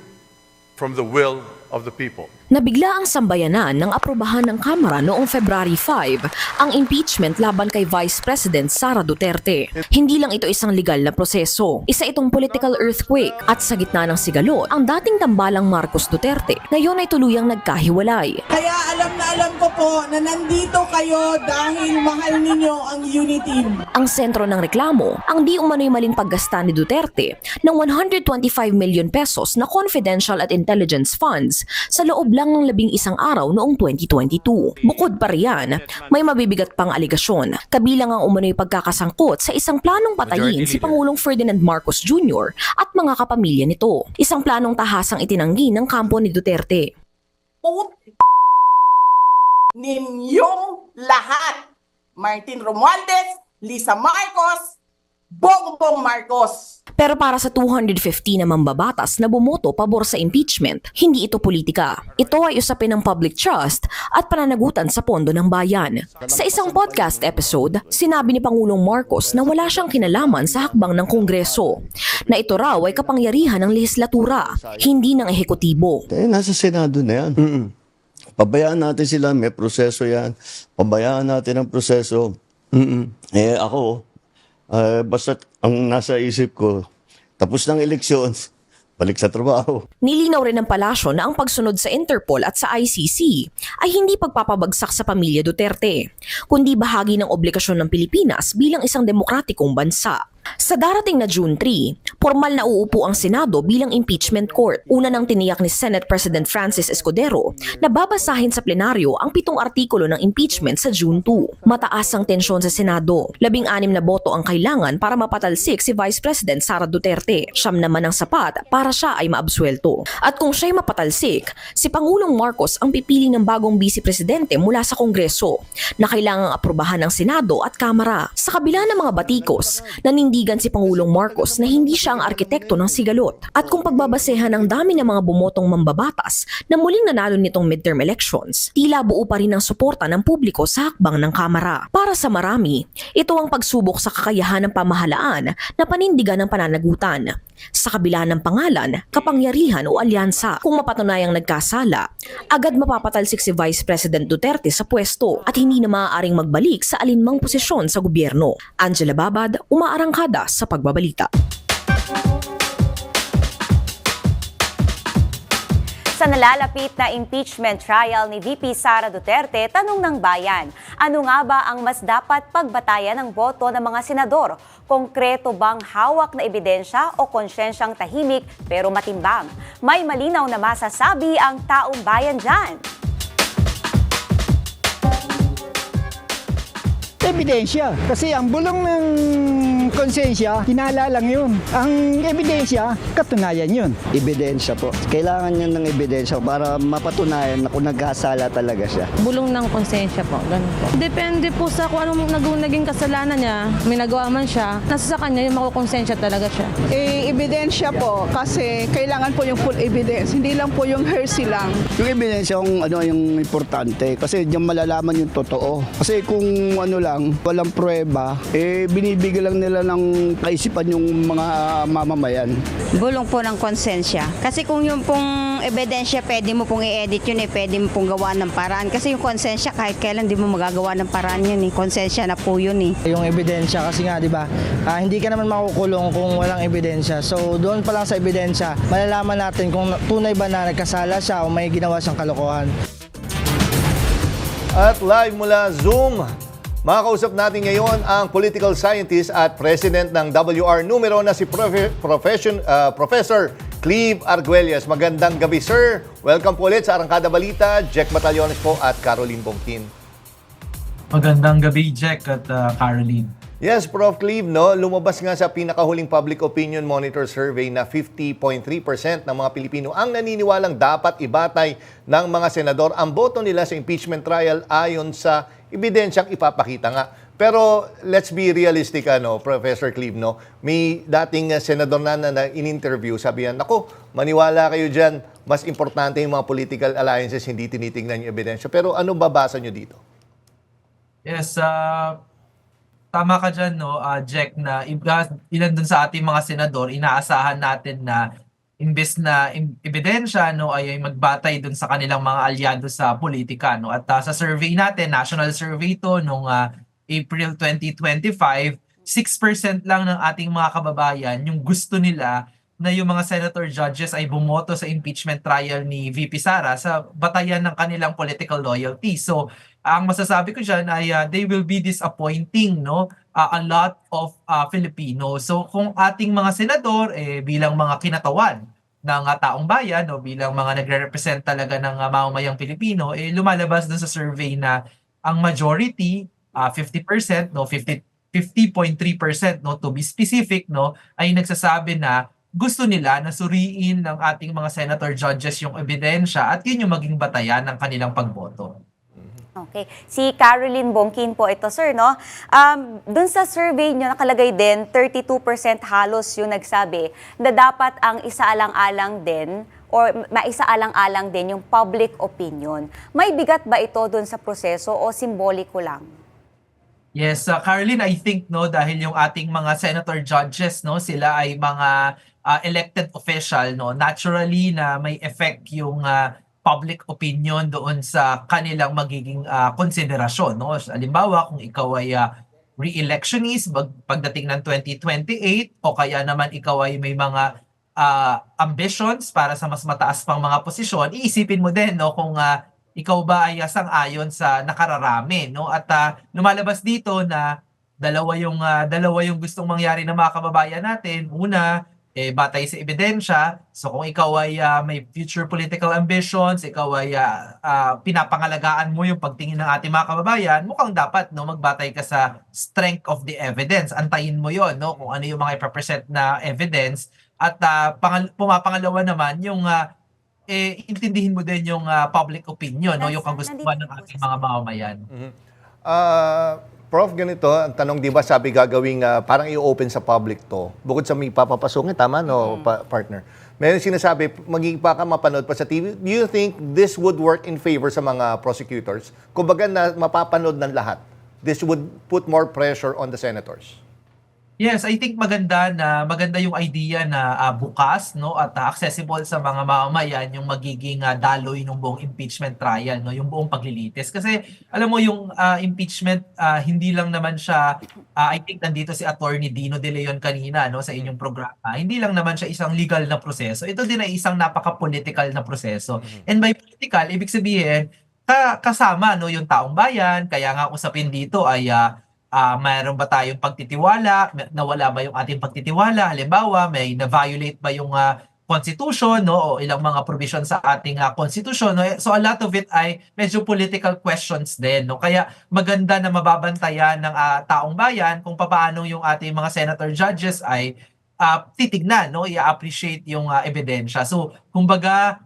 from the will of the people. Nabigla ang sambayanan ng aprobahan ng Kamara noong February 5 ang impeachment laban kay Vice President Sara Duterte. Hindi lang ito isang legal na proseso. Isa itong political earthquake at sa gitna ng sigalot, ang dating tambalang Marcos Duterte ngayon ay tuluyang nagkahiwalay. Kaya alam ko po na nandito kayo dahil mahal ninyo ang unity. Ang sentro ng reklamo, ang di umano'y maling paggasta ni Duterte ng 125 million pesos na confidential at intelligence funds sa loob lang ng 11 araw noong 2022. Bukod pa riyan, may mabibigat pang aligasyon, kabilang ang umano'y pagkakasangkot sa isang planong patayin si Pangulong Ferdinand Marcos Jr. at mga kapamilya nito. Isang planong tahasang itinanggi ng kampo ni Duterte. Ninyong lahat, Martin Romualdez, Lisa Marcos, Bongbong Marcos. Pero para sa 250 na mambabatas na bumoto pabor sa impeachment, hindi ito politika. Ito ay usapin ng public trust at pananagutan sa pondo ng bayan. Sa isang podcast episode, sinabi ni Pangulong Marcos na wala siyang kinalaman sa hakbang ng Kongreso, na ito raw ay kapangyarihan ng lehislatura, hindi ng ehekutibo. Nasa Senado na yan. Pabayaan natin sila, may proseso yan. Pabayaan natin ang proseso. Ako, basta ang nasa isip ko, tapos ng eleksyon, balik sa trabaho. Nilinaw rin ng palasyo na ang pagsunod sa Interpol at sa ICC ay hindi pagpapabagsak sa pamilya Duterte, kundi bahagi ng obligasyon ng Pilipinas bilang isang demokratikong bansa. Sa darating na June 3, formal na uupo ang Senado bilang impeachment court. Una nang tiniyak ni Senate President Francis Escudero na babasahin sa plenaryo ang 7 artikulo ng impeachment sa June 2. Mataas ang tensyon sa Senado. 16 na boto ang kailangan para mapatalsik si Vice President Sara Duterte. 9 naman ang sapat para siya ay maabsuelto. At kung siya'y mapatalsik, si Pangulong Marcos ang pipili ng bagong Vice Presidente mula sa Kongreso na kailangang aprobahan ng Senado at Kamara. Sa kabila ng mga batikos, nanindigan si Pangulong Marcos na hindi siya ang arkitekto ng sigalot. At kung pagbabasehan ng dami ng mga bumotong mambabatas na muling nanalo nitong midterm elections, tila buo pa rin ang suporta ng publiko sa hakbang ng Kamara. Para sa marami, ito ang pagsubok sa kakayahan ng pamahalaan na panindigan ng pananagutan. Sa kabila ng pangalan, kapangyarihan o alyansa, kung mapatunayang nagkasala, agad mapapatalsik si Vice President Duterte sa pwesto at hindi na maaaring magbalik sa alinmang posisyon sa gobyerno. Angela Babad, umaarangkada sa pagbabalita. Sa nalalapit na impeachment trial ni VP Sara Duterte, tanong ng bayan, ano nga ba ang mas dapat pagbatayan ng boto ng mga senador? Konkreto bang hawak na ebidensya o konsensyang tahimik pero matimbang? May malinaw na masasabi ang taong bayan dyan. Ebidensya. Kasi ang bulong ng konsensya, hinala lang yun. Ang ebidensya, katunayan yun. Ebidensya po. Kailangan niya ng ebidensya para mapatunayan na kung nagkasala talaga siya. Bulong ng konsensya po. Ganun po. Depende po sa kung anong naging kasalanan niya. May nagawa man siya. Nasa sa kanya yung makukonsensya talaga siya. Ebidensya po kasi kailangan po yung full evidence. Hindi lang po yung hearsay lang. Yung ebidensya kung ano yung importante kasi diyan malalaman yung totoo. Kasi kung ano lang, walang pruweba, binibigyan lang nila ng kaisipan yung mga mamamayan. Bulong po ng konsensya. Kasi kung yung pong ebidensya, pwede mo pong i-edit yun pwede mo pong gawa ng paraan. Kasi yung konsensya, kahit kailan di mo magagawa ng paraan yun Konsensya na po yun Yung ebidensya kasi nga, di ba, hindi ka naman makukulong kung walang ebidensya. So doon pa lang sa ebidensya, malalaman natin kung tunay ba na nagkasala siya o may ginawa siyang kalokohan. At live mula Zoom, makakausap natin ngayon ang political scientist at president ng WR numero na si Professor Cleve Arguelles. Magandang gabi, sir. Welcome po ulit sa Arangkada Balita. Jack Batallones po at Caroline Bongkin. Magandang gabi, Jack at Caroline. Yes, Prof. Cleve, no? Lumabas nga sa pinakahuling Public Opinion Monitor Survey na 50.3% ng mga Pilipino ang naniniwalang dapat ibatay ng mga senador ang boto nila sa impeachment trial ayon sa ebidensyang ipapakita nga. Pero let's be realistic, Professor Cleve, no? May dating senador na in-interview, sabi yan, "Naku, maniwala kayo dyan, mas importante yung mga political alliances, hindi tinitingnan yung ebidensya." Pero ano babasa nyo dito? Yes, tama ka dyan, no, Jack, na ilan dun sa ating mga senador, inaasahan natin na imbes na ebidensya no ay magbatay dun sa kanilang mga alyado sa politika no. At sa survey natin, national survey to nung April 2025, 6% lang ng ating mga kababayan yung gusto nila na yung mga senator judges ay bumoto sa impeachment trial ni VP Sara sa batayan ng kanilang political loyalty. So, ang masasabi ko dyan ay they will be disappointing no a lot of Filipinos. So, kung ating mga senador bilang mga kinatawan ng taong bayan no bilang mga nagre-represent talaga ng mamamayang Pilipino, lumalabas dun sa survey na ang majority 50% no 50.3% no to be specific no ay nagsasabi na gusto nila na suriin ng ating mga senator judges yung ebidensya at yun yung maging batayan ng kanilang pagboto. Okay. Si Caroline Bongkin po ito, sir, no? Dun sa survey nyo nakalagay din, 32% halos yung nagsabi na dapat ang isaalang-alang din or maisaalang-alang din yung public opinion. May bigat ba ito dun sa proseso o simboliko lang? Yes, Caroline, I think no dahil yung ating mga senator judges no, sila ay mga elected official no, naturally na may effect yung public opinion doon sa kanilang magiging konsiderasyon no. Halimbawa, kung ikaw ay re-electionist pagdating ng 2028 o kaya naman ikaw ay may mga ambitions para sa mas mataas pang mga posisyon, iisipin mo din no kung ikaw ba ay sang-ayon sa nakararami no at lumalabas dito na dalawa yung gustong mangyari ng mga kababayan natin. Una, batay sa ebidensya. So kung ikaw ay may future political ambitions, ikaw ay pinapangalagaan mo yung pagtingin ng ating mga kababayan, mukhang dapat no magbatay ka sa strength of the evidence. Antayin mo yon no kung ano yung mga ipapresent na evidence at pumapangalawa naman yung intindihin mo din yung public opinion, no, yung kagustuhan ng ating mga mamamayan. Prof, ganito, ang tanong, di ba sabi gagawing parang i-open sa public to, bukod sa may papapasungin, tama no, partner? Meron sinasabi, magiging pa ka mapanood pa sa TV. Do you think this would work in favor sa mga prosecutors? Kumbaga na mapapanood ng lahat. This would put more pressure on the senators. Yes, I think maganda yung idea na bukas no at accessible sa mga mamamayan yung magiging daloy ng buong impeachment trial no, yung buong paglilitis. Kasi alam mo yung impeachment hindi lang naman siya I think nandito si Attorney Dino De Leon kanina no sa inyong programa. Hindi lang naman siya isang legal na proseso. Ito din ay isang napaka-political na proseso. And by political, ibig sabihin kasama no yung taong bayan. Kaya nga usapin dito ay mayroon ba tayong pagtitiwala? Nawala ba yung ating pagtitiwala? Halimbawa, may na-violate ba yung constitution, no? O ilang mga provision sa ating constitution. No? So a lot of it ay medyo political questions din. No? Kaya maganda na mababantayan ng taong bayan kung paano yung ating mga senator judges ay titignan, no? I-appreciate yung ebidensya. So, kumbaga,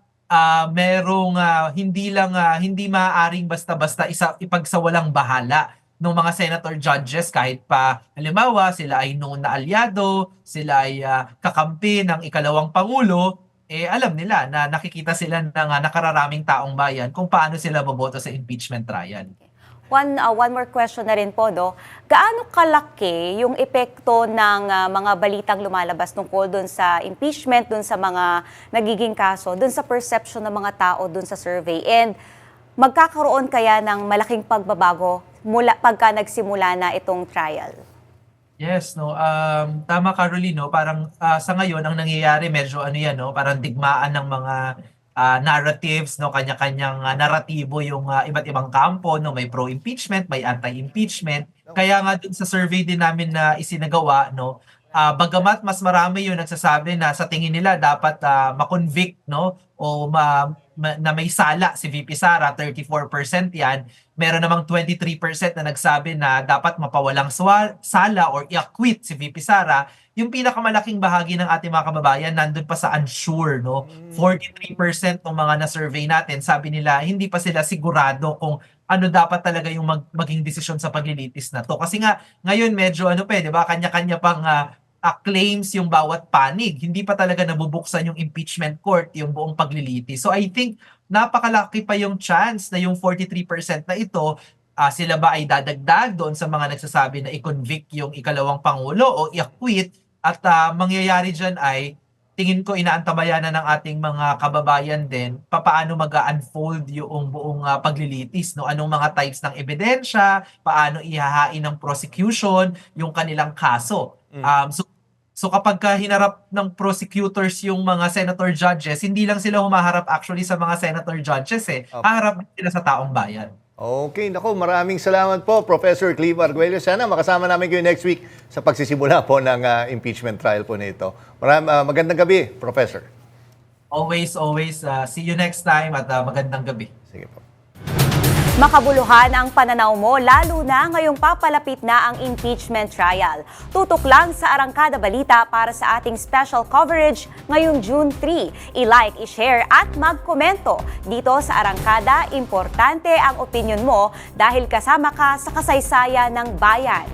merong hindi maaaring basta-basta ipagsawalang bahala ng mga senator judges kahit pa halimbawa sila ay known na alyado, sila ay kakampi ng ikalawang pangulo, alam nila na nakikita sila ng nakararaming taong bayan kung paano sila boboto sa impeachment trial. One more question na rin po, no? Gaano kalaki yung epekto ng mga balitang lumalabas tungkol dun sa impeachment, dun sa mga nagiging kaso, dun sa perception ng mga tao dun sa survey? And magkakaroon kaya ng malaking pagbabago mula pagka nagsimula na itong trial? Yes, no. Tama, Caroline, no. Parang sa ngayon ang nangyayari medyo no, parang digmaan ng mga narratives, no, kanya-kanyang naratibo yung iba't ibang kampo, no, may pro-impeachment, may anti-impeachment. Kaya nga dun sa survey din namin na isinagawa, no, bagamat mas marami yung nagsasabi na sa tingin nila dapat ma-convict, no, o na may sala si VP Sara, 34% yan. Meron namang 23% na nagsabi na dapat mapawalang sala or i-acquit si VP Sara. Yung pinakamalaking bahagi ng ating mga kababayan nandun pa sa unsure, no? 43% ng mga na-survey natin, sabi nila hindi pa sila sigurado kung ano dapat talaga yung maging desisyon sa paglilitis na to. Kasi nga ngayon medyo di ba, kanya-kanya pang claims yung bawat panig. Hindi pa talaga nabubuksan yung impeachment court, yung buong paglilitis. So I think napakalaki pa yung chance na yung 43% na ito, sila ba ay dadagdag doon sa mga nagsasabi na i-convict yung ikalawang pangulo o i-acquit, at mangyayari dyan ay tingin ko inaantabayan na ng ating mga kababayan din paano mag-unfold yung buong paglilitis, no? Anong mga types ng ebidensya, paano ihahain ng prosecution yung kanilang kaso. So kapag hinarap ng prosecutors yung mga senator judges, hindi lang sila humaharap actually sa mga senator judges haharap din sila sa taong bayan. Okay, nako, maraming salamat po, Professor Clive Arguello. Sana makasama namin kayo next week sa pagsisimula po ng impeachment trial po nito. Magandang gabi, Professor. Always. See you next time at magandang gabi. Sige po. Makabuluhan ang pananaw mo lalo na ngayong papalapit na ang impeachment trial. Tutok lang sa Arangkada Balita para sa ating special coverage ngayong June 3. I-like, i-share at magkomento. Dito sa Arangkada, importante ang opinion mo dahil kasama ka sa kasaysayan ng bayan.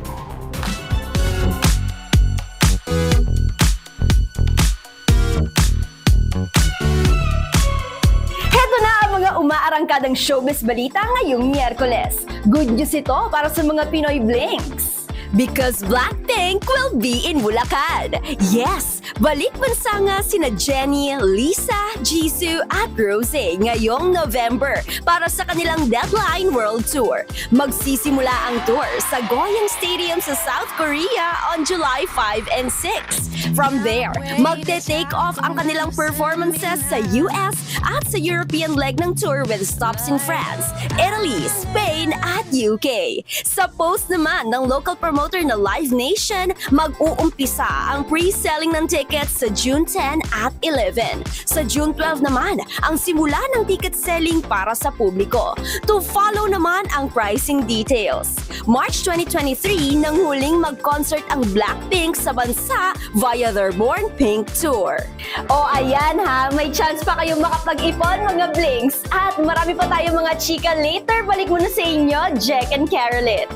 Heto na ang mga umaarangkadang showbiz balita ngayong Miyerkules. Good news ito para sa mga Pinoy Blinks. Because Blackpink will be in Bulacan. Yes, balik bansa nga sina Jennie, Lisa, Jisoo at Rosé ngayong November para sa kanilang Deadline World Tour. Magsisimula ang tour sa Goyang Stadium sa South Korea on July 5 and 6. From there, magte-take off ang kanilang performances sa US at sa European leg ng tour with stops in France, Italy, Spain at UK. Sa post naman ng local promoter na Live Nation, mag-uumpisa ang pre-selling ng tickets sa June 10 at 11. Sa June 12 naman, ang simula ng ticket selling para sa publiko. To follow naman ang pricing details. March 2023 nang huling mag-concert ang Blackpink sa bansa via their Born Pink Tour. O ayan ha, may chance pa kayong makapag-ipon mga Blinks. At marami pa tayong mga chika later. Balik muna sa inyo, Jack and Caroline.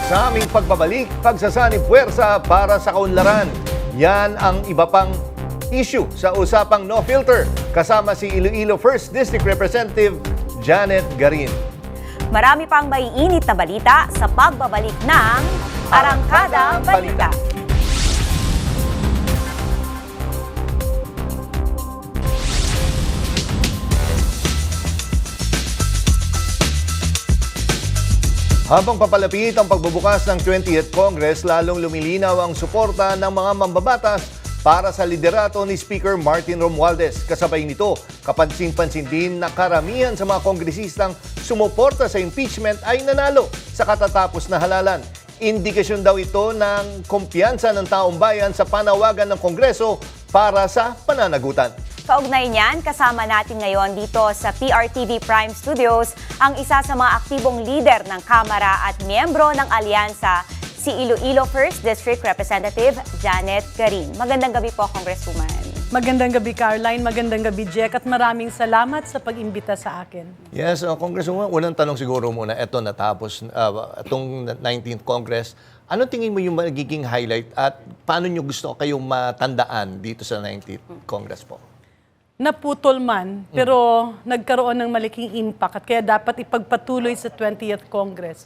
Sa aming pagbabalik, pagsasanib puwersa para sa kaunlaran. Yan ang iba pang issue sa usapang No Filter. Kasama si Iloilo 1st District Representative Janet Garin. Marami pang maiinit na balita sa pagbabalik ng Arangkada Balita. Habang papalapit ang pagbubukas ng 20th Congress, lalong lumilinaw ang suporta ng mga mambabatas para sa liderato ni Speaker Martin Romualdez. Kasabay nito, kapansin-pansin din na karamihan sa mga kongresistang sumuporta sa impeachment ay nanalo sa katatapos na halalan. Indikasyon daw ito ng kumpiyansa ng taong bayan sa panawagan ng Kongreso para sa pananagutan. Kaugnay niyan, kasama natin ngayon dito sa PRTV Prime Studios ang isa sa mga aktibong leader ng Kamara at miyembro ng Alyansa, si Iloilo 1st District Representative Janet Garin. Magandang gabi po, Congresswoman. Magandang gabi, Caroline. Magandang gabi, Jack. At maraming salamat sa pag-imbita sa akin. Yes, Congresswoman, unang tanong siguro muna, eto natapos itong 19th Congress. Ano tingin mo yung magiging highlight at paano nyo gusto kayong matandaan dito sa 19th Congress po? Naputol man, pero nagkaroon ng malaking impact at kaya dapat ipagpatuloy sa 20th Congress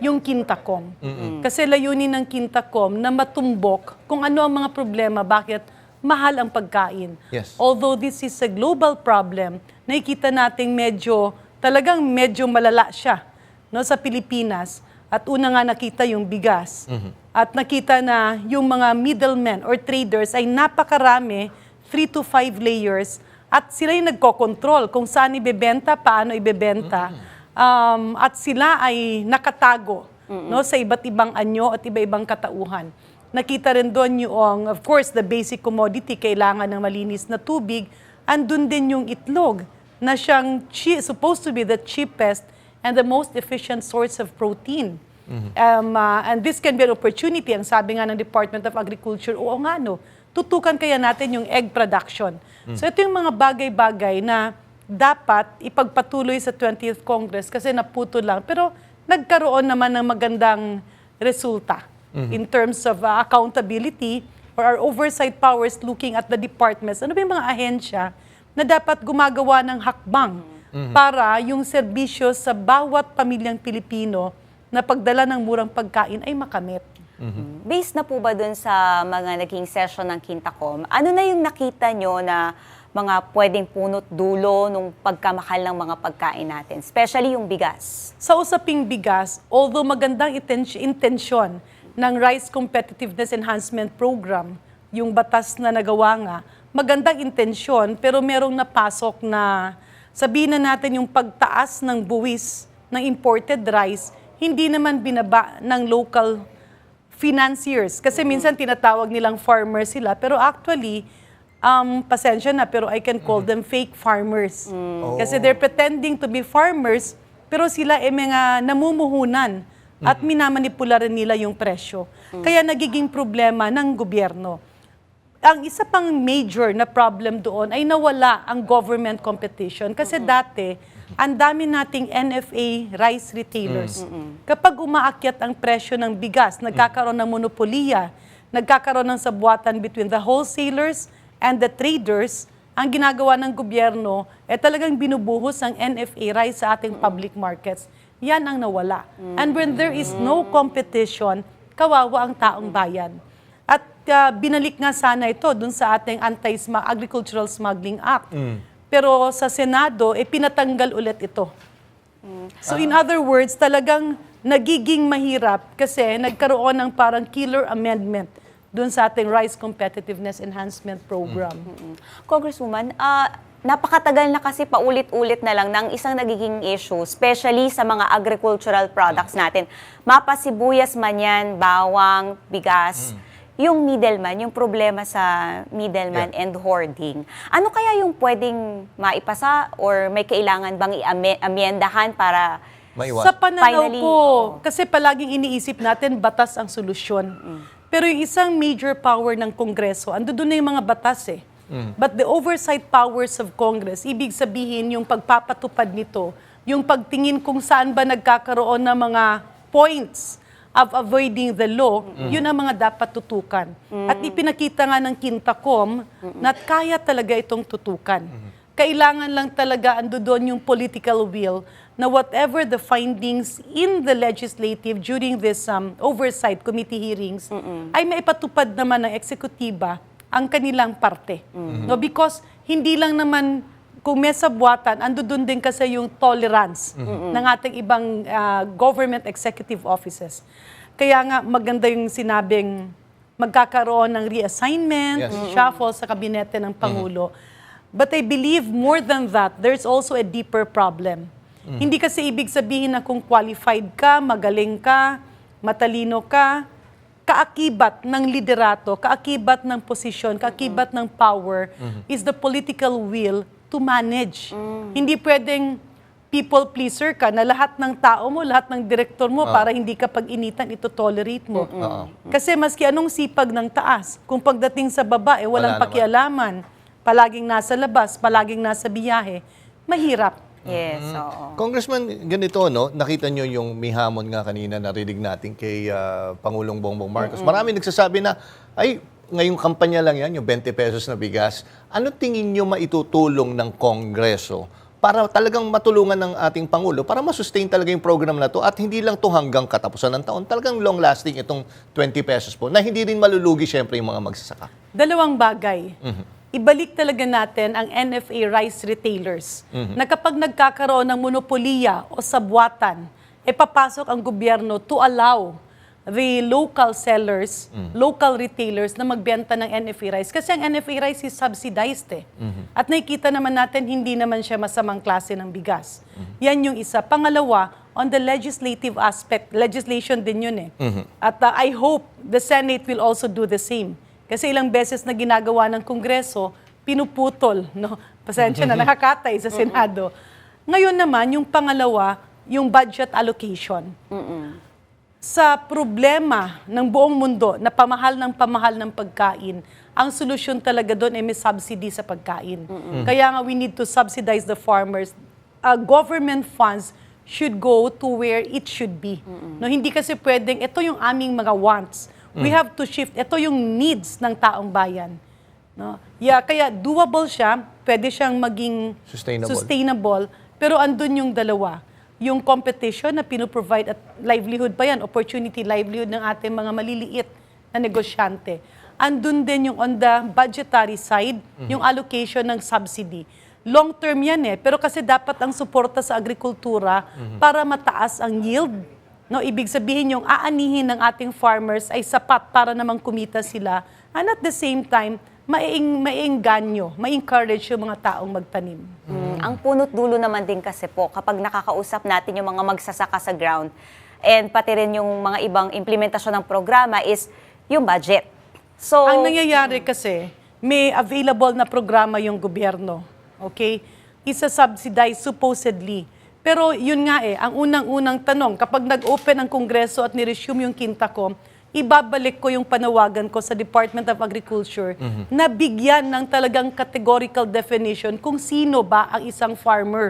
yung Quinta-Com. Kasi layunin ng Quinta-Com na matumbok kung ano ang mga problema, bakit mahal ang pagkain. Yes. Although this is a global problem, nakikita nating talagang medyo malala siya, no, sa Pilipinas. At una nga nakita yung bigas. At nakita na yung mga middlemen or traders ay napakarami, 3 to 5 layers, at sila yung nagkokontrol kung saan ibebenta, paano ibebenta. At sila ay nakatago, no, sa iba't ibang anyo at iba-ibang katauhan. Nakita rin doon yung, of course, the basic commodity, kailangan ng malinis na tubig. Andun din yung itlog na siyang supposed to be the cheapest and the most efficient source of protein. And this can be an opportunity. Ang sabi nga ng Department of Agriculture, oo nga no, tutukan kaya natin yung egg production. So ito yung mga bagay-bagay na dapat ipagpatuloy sa 20th Congress kasi naputo lang. Pero nagkaroon naman ng magandang resulta in terms of accountability or our oversight powers looking at the departments. Ano ba yung mga ahensya na dapat gumagawa ng hakbang para yung serbisyo sa bawat pamilyang Pilipino na pagdala ng murang pagkain ay makamit. Based na po ba dun sa mga naging session ng Quintacom, ano na yung nakita nyo na mga pwedeng punot dulo nung pagkamahal ng mga pagkain natin, especially yung bigas? Sa usaping bigas, although magandang intensyon ng Rice Competitiveness Enhancement Program, yung batas na nagawa nga, magandang intensyon pero merong napasok na sabihin na natin yung pagtaas ng buwis ng imported rice, hindi naman binaba ng local financiers. Kasi minsan tinatawag nilang farmers sila, pero actually, pasensya na, pero I can call them fake farmers. Kasi they're pretending to be farmers, pero sila mga namumuhunan at minamanipula rin nila yung presyo. Kaya nagiging problema ng gobyerno. Ang isa pang major na problem doon ay nawala ang government competition. Kasi dati, ang dami nating NFA rice retailers. Kapag umaakyat ang presyo ng bigas, nagkakaroon ng monopoliya, nagkakaroon ng sabwatan between the wholesalers and the traders, ang ginagawa ng gobyerno talagang binubuhos ang NFA rice sa ating public markets. Yan ang nawala. And when there is no competition, kawawa ang taong bayan. At binalik nga sana ito dun sa ating Anti-Agricultural Smuggling Act. Pero sa Senado, pinatanggal ulit ito. So in other words, talagang nagiging mahirap kasi nagkaroon ng parang killer amendment dun sa ating Rice Competitiveness Enhancement Program. Congresswoman, napakatagal na kasi paulit-ulit na lang ng isang nagiging issue, especially sa mga agricultural products natin. Mapasibuyas man yan, bawang, bigas, yung middleman, yung problema sa middleman and hoarding. Ano kaya yung pwedeng maipasa or may kailangan bang i-amyendahan para Sa pananaw ko, kasi palaging iniisip natin batas ang solusyon. Pero yung isang major power ng Kongreso, ando doon na yung mga batas eh. But the oversight powers of Congress, ibig sabihin yung pagpapatupad nito, yung pagtingin kung saan ba nagkakaroon ng mga points of avoiding the law, yun ang mga dapat tutukan. At ipinakita nga ng Quintacom na kaya talaga itong tutukan. Kailangan lang talaga ando doon yung political will na whatever the findings in the legislative during this oversight committee hearings ay maipatupad naman ng eksekutiba ang kanilang parte. No, because hindi lang naman kung may sabwatan, ando doon din kasi yung tolerance ng ating ibang government executive offices. Kaya nga maganda yung sinabing magkakaroon ng reassignment, shuffle sa kabinete ng Pangulo. But I believe more than that, there's also a deeper problem. Hindi kasi ibig sabihin na kung qualified ka, magaling ka, matalino ka, kaakibat ng liderato, kaakibat ng posisyon, kaakibat ng power is the political will to manage. Hindi pwedeng people pleaser ka na lahat ng tao mo, lahat ng direktor mo para hindi ka pag-initan, ito tolerate mo. Kasi maski anong sipag ng taas, kung pagdating sa baba, walang pakialaman, palaging nasa labas, palaging nasa biyahe, mahirap. Yes, oo. Congressman, ganito, no? Nakita nyo yung may hamon nga kanina narinig natin kay Pangulong Bongbong Marcos. Marami nagsasabi na, ay, ngayong kampanya lang yan, yung 20 pesos na bigas. Ano tingin nyo maitutulong ng Kongreso para talagang matulungan ng ating Pangulo para masustain talaga yung program na to at hindi lang to hanggang katapusan ng taon, talagang long-lasting itong 20 pesos po na hindi rin malulugi syempre yung mga magsasaka? Dalawang bagay. Ibalik talaga natin ang NFA rice retailers na kapag nagkakaroon ng monopoliya o sabwatan, papasok ang gobyerno to allow the local sellers, local retailers na magbenta ng NFA rice. Kasi ang NFA rice is subsidized At nakikita naman natin, hindi naman siya masamang klase ng bigas. Yan yung isa. Pangalawa, on the legislative aspect, legislation din yun At I hope the Senate will also do the same. Kasi ilang beses na ginagawa ng Kongreso, pinuputol, no? Pasensya na, nakakatay sa Senado. Ngayon naman, yung pangalawa, yung budget allocation. Sa problema ng buong mundo na pamahal ng pagkain, ang solusyon talaga doon ay may subsidy sa pagkain. Kaya nga we need to subsidize the farmers. Government funds should go to where it should be. No, hindi kasi pwedeng, ito yung aming mga wants. We have to shift. Ito yung needs ng taong bayan. No? Kaya doable siya, pwede siyang maging sustainable, pero andun yung dalawa. yung competition na pinoprovide at livelihood pa yan, opportunity livelihood ng ating mga maliliit na negosyante. Andun din yung on the budgetary side, yung allocation ng subsidy. Long term yan pero kasi dapat ang suporta sa agrikultura para mataas ang yield. No, ibig sabihin yung aanihin ng ating farmers ay sapat para namang kumita sila, and at the same time, maiengganyo, ma-encourage yung mga taong magtanim. Ang punot dulo naman din kasi po, kapag nakakausap natin yung mga magsasaka sa ground, and pati rin yung mga ibang implementasyon ng programa is yung budget. So, ang nangyayari kasi, may available na programa yung gobyerno. Okay? Isa-subsidize supposedly. Pero yun nga ang unang-unang tanong, kapag nag-open ang Kongreso at ni-resume yung kinta ko, ibabalik ko yung panawagan ko sa Department of Agriculture na bigyan ng talagang categorical definition kung sino ba ang isang farmer.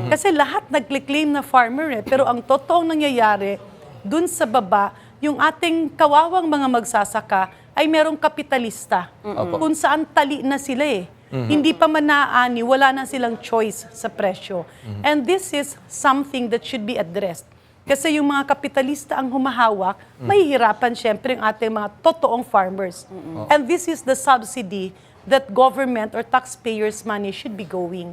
Kasi lahat nag-claim na farmer pero ang totoong nangyayari, dun sa baba, yung ating kawawang mga magsasaka ay merong kapitalista kung saan tali na sila Hindi pa man naaani, wala na silang choice sa presyo. And this is something that should be addressed. Kasi yung mga kapitalista ang humahawak, mahihirapan syempre ang ating mga totoong farmers. And this is the subsidy that government or taxpayers' money should be going.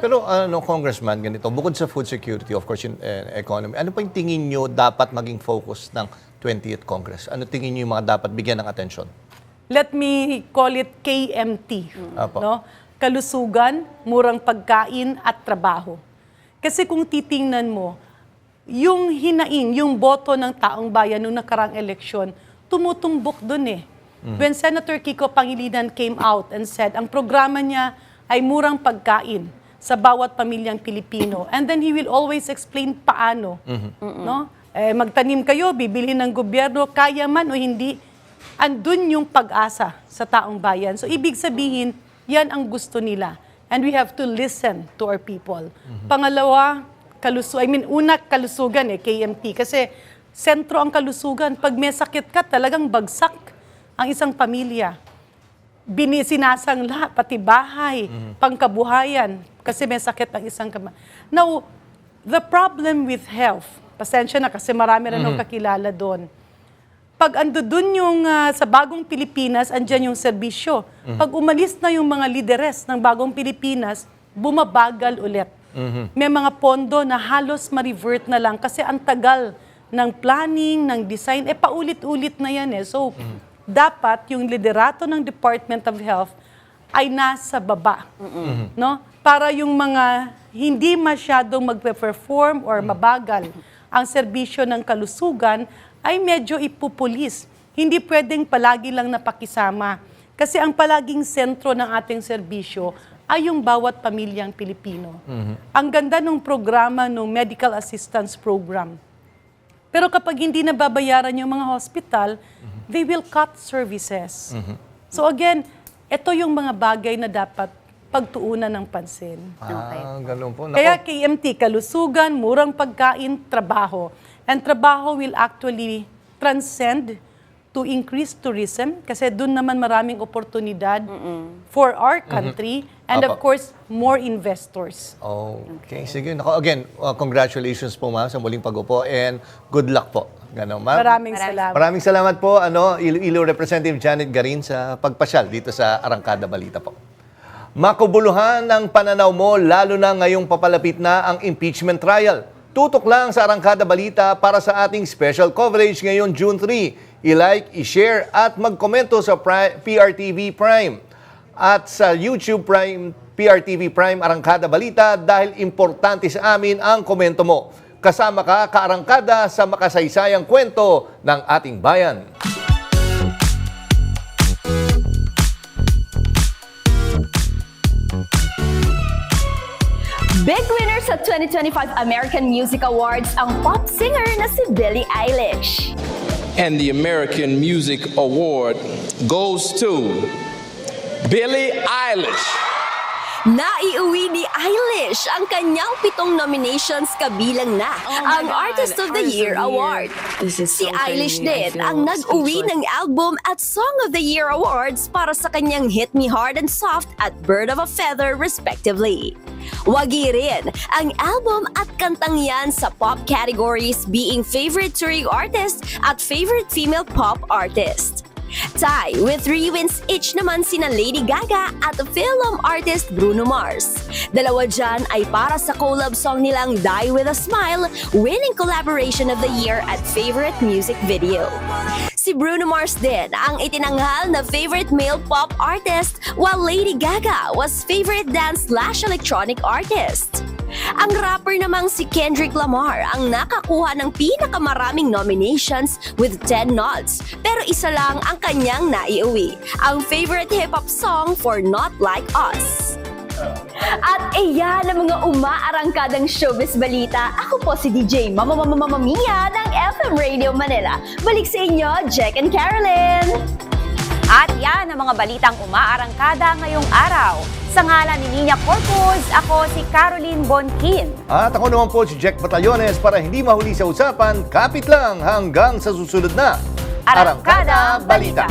Pero Congressman, ganito, bukod sa food security, of course, in economy, ano pa yung tingin nyo dapat maging focus ng 20th Congress? Ano tingin nyo yung mga dapat bigyan ng atensyon? Let me call it KMT. No? Kalusugan, murang pagkain at trabaho. Kasi kung titingnan mo, yung hinaing, yung boto ng taong bayan noong nakarang eleksyon, tumutumbok dun When Senator Kiko Pangilinan came out and said, ang programa niya ay murang pagkain sa bawat pamilyang Pilipino. And then he will always explain paano. No? Magtanim kayo, bibilhin ng gobyerno, kaya man o hindi, andun yung pag-asa sa taong bayan. So ibig sabihin, yan ang gusto nila. And we have to listen to our people. Pangalawa, kalusugan KMT. Kasi sentro ang kalusugan. Pag may sakit ka, talagang bagsak ang isang pamilya. Sinasangla, pati bahay, pangkabuhayan, kasi may sakit ang isang Now, the problem with health, pasensya na kasi marami rin akong kakilala doon. Pag ando dun yung sa Bagong Pilipinas, andyan yung serbisyo. Pag umalis na yung mga lideres ng Bagong Pilipinas, bumabagal ulit. May mga pondo na halos ma-revert na lang kasi ang tagal ng planning, ng design, paulit-ulit na yan So, dapat yung liderato ng Department of Health ay nasa baba. No? Para yung mga hindi masyadong magpe-perform or mabagal ang serbisyo ng kalusugan ay medyo ipupulis. Hindi pwedeng palagi lang napakisama. Kasi ang palaging sentro ng ating serbisyo ay yung bawat pamilyang Pilipino. Ang ganda ng programa, ng Medical Assistance Program. Pero kapag hindi nababayaran yung mga hospital, they will cut services. So again, ito yung mga bagay na dapat pagtuunan ng pansin. Ganun po. Kaya KMT, kalusugan, murang pagkain, trabaho. And trabaho will actually transcend to increase tourism kasi doon naman maraming oportunidad for our country and of course, more investors. Okay, sige. Again, congratulations po ma'am sa muling pag-upo and good luck po. Ma'am. Maraming salamat. Maraming salamat po, Iloilo Representative Janet Garin sa pagpasyal dito sa Arangkada Balita po. Makubuluhan ang pananaw mo lalo na ngayong papalapit na ang impeachment trial. Tutok lang sa Arangkada Balita para sa ating special coverage ngayon June 3. I-like, i-share at magkomento sa PRTV Prime at sa YouTube Prime, PRTV Prime Arangkada Balita dahil importante sa amin ang komento mo. Kasama ka, Kaarangkada, sa makasaysayang kwento ng ating bayan. Big winner sa 2025 American Music Awards ang pop singer na si Billie Eilish. And the American Music Award goes to Billie Eilish. Naiuwi ni Eilish ang kanyang 7 nominations kabilang na ang Artist of the Year Award. Si Eilish din ang nag-uwi ng album at Song of the Year Awards para sa kanyang Hit Me Hard and Soft at Bird of a Feather respectively. Wagi rin ang album at kantang yan sa pop categories being Favorite Touring Artist at Favorite Female Pop Artist. Tie with 3 wins each naman sina Lady Gaga at film artist Bruno Mars. Dalawa dyan ay para sa collab song nilang Die With a Smile, winning collaboration of the year at favorite music video. Si Bruno Mars din ang itinanghal na favorite male pop artist, while Lady Gaga was favorite dance/electronic artist. Ang rapper namang si Kendrick Lamar ang nakakuha ng pinakamaraming nominations with 10 nods, pero isa lang ang kanyang naiuwi, ang favorite hip-hop song for Not Like Us. At iyan ang mga umaarangkadang showbiz balita. Ako po si DJ Mia ng FM Radio Manila. Balik sa inyo, Jack and Carolyn! At yan ang mga balitang umaarangkada ngayong araw. Sa ngalan ni Nina Corpus, ako si Caroline Bonquin. At ako naman po si Jack Batallones. Para hindi mahuli sa usapan, kapit lang hanggang sa susunod na Arangkada Balita.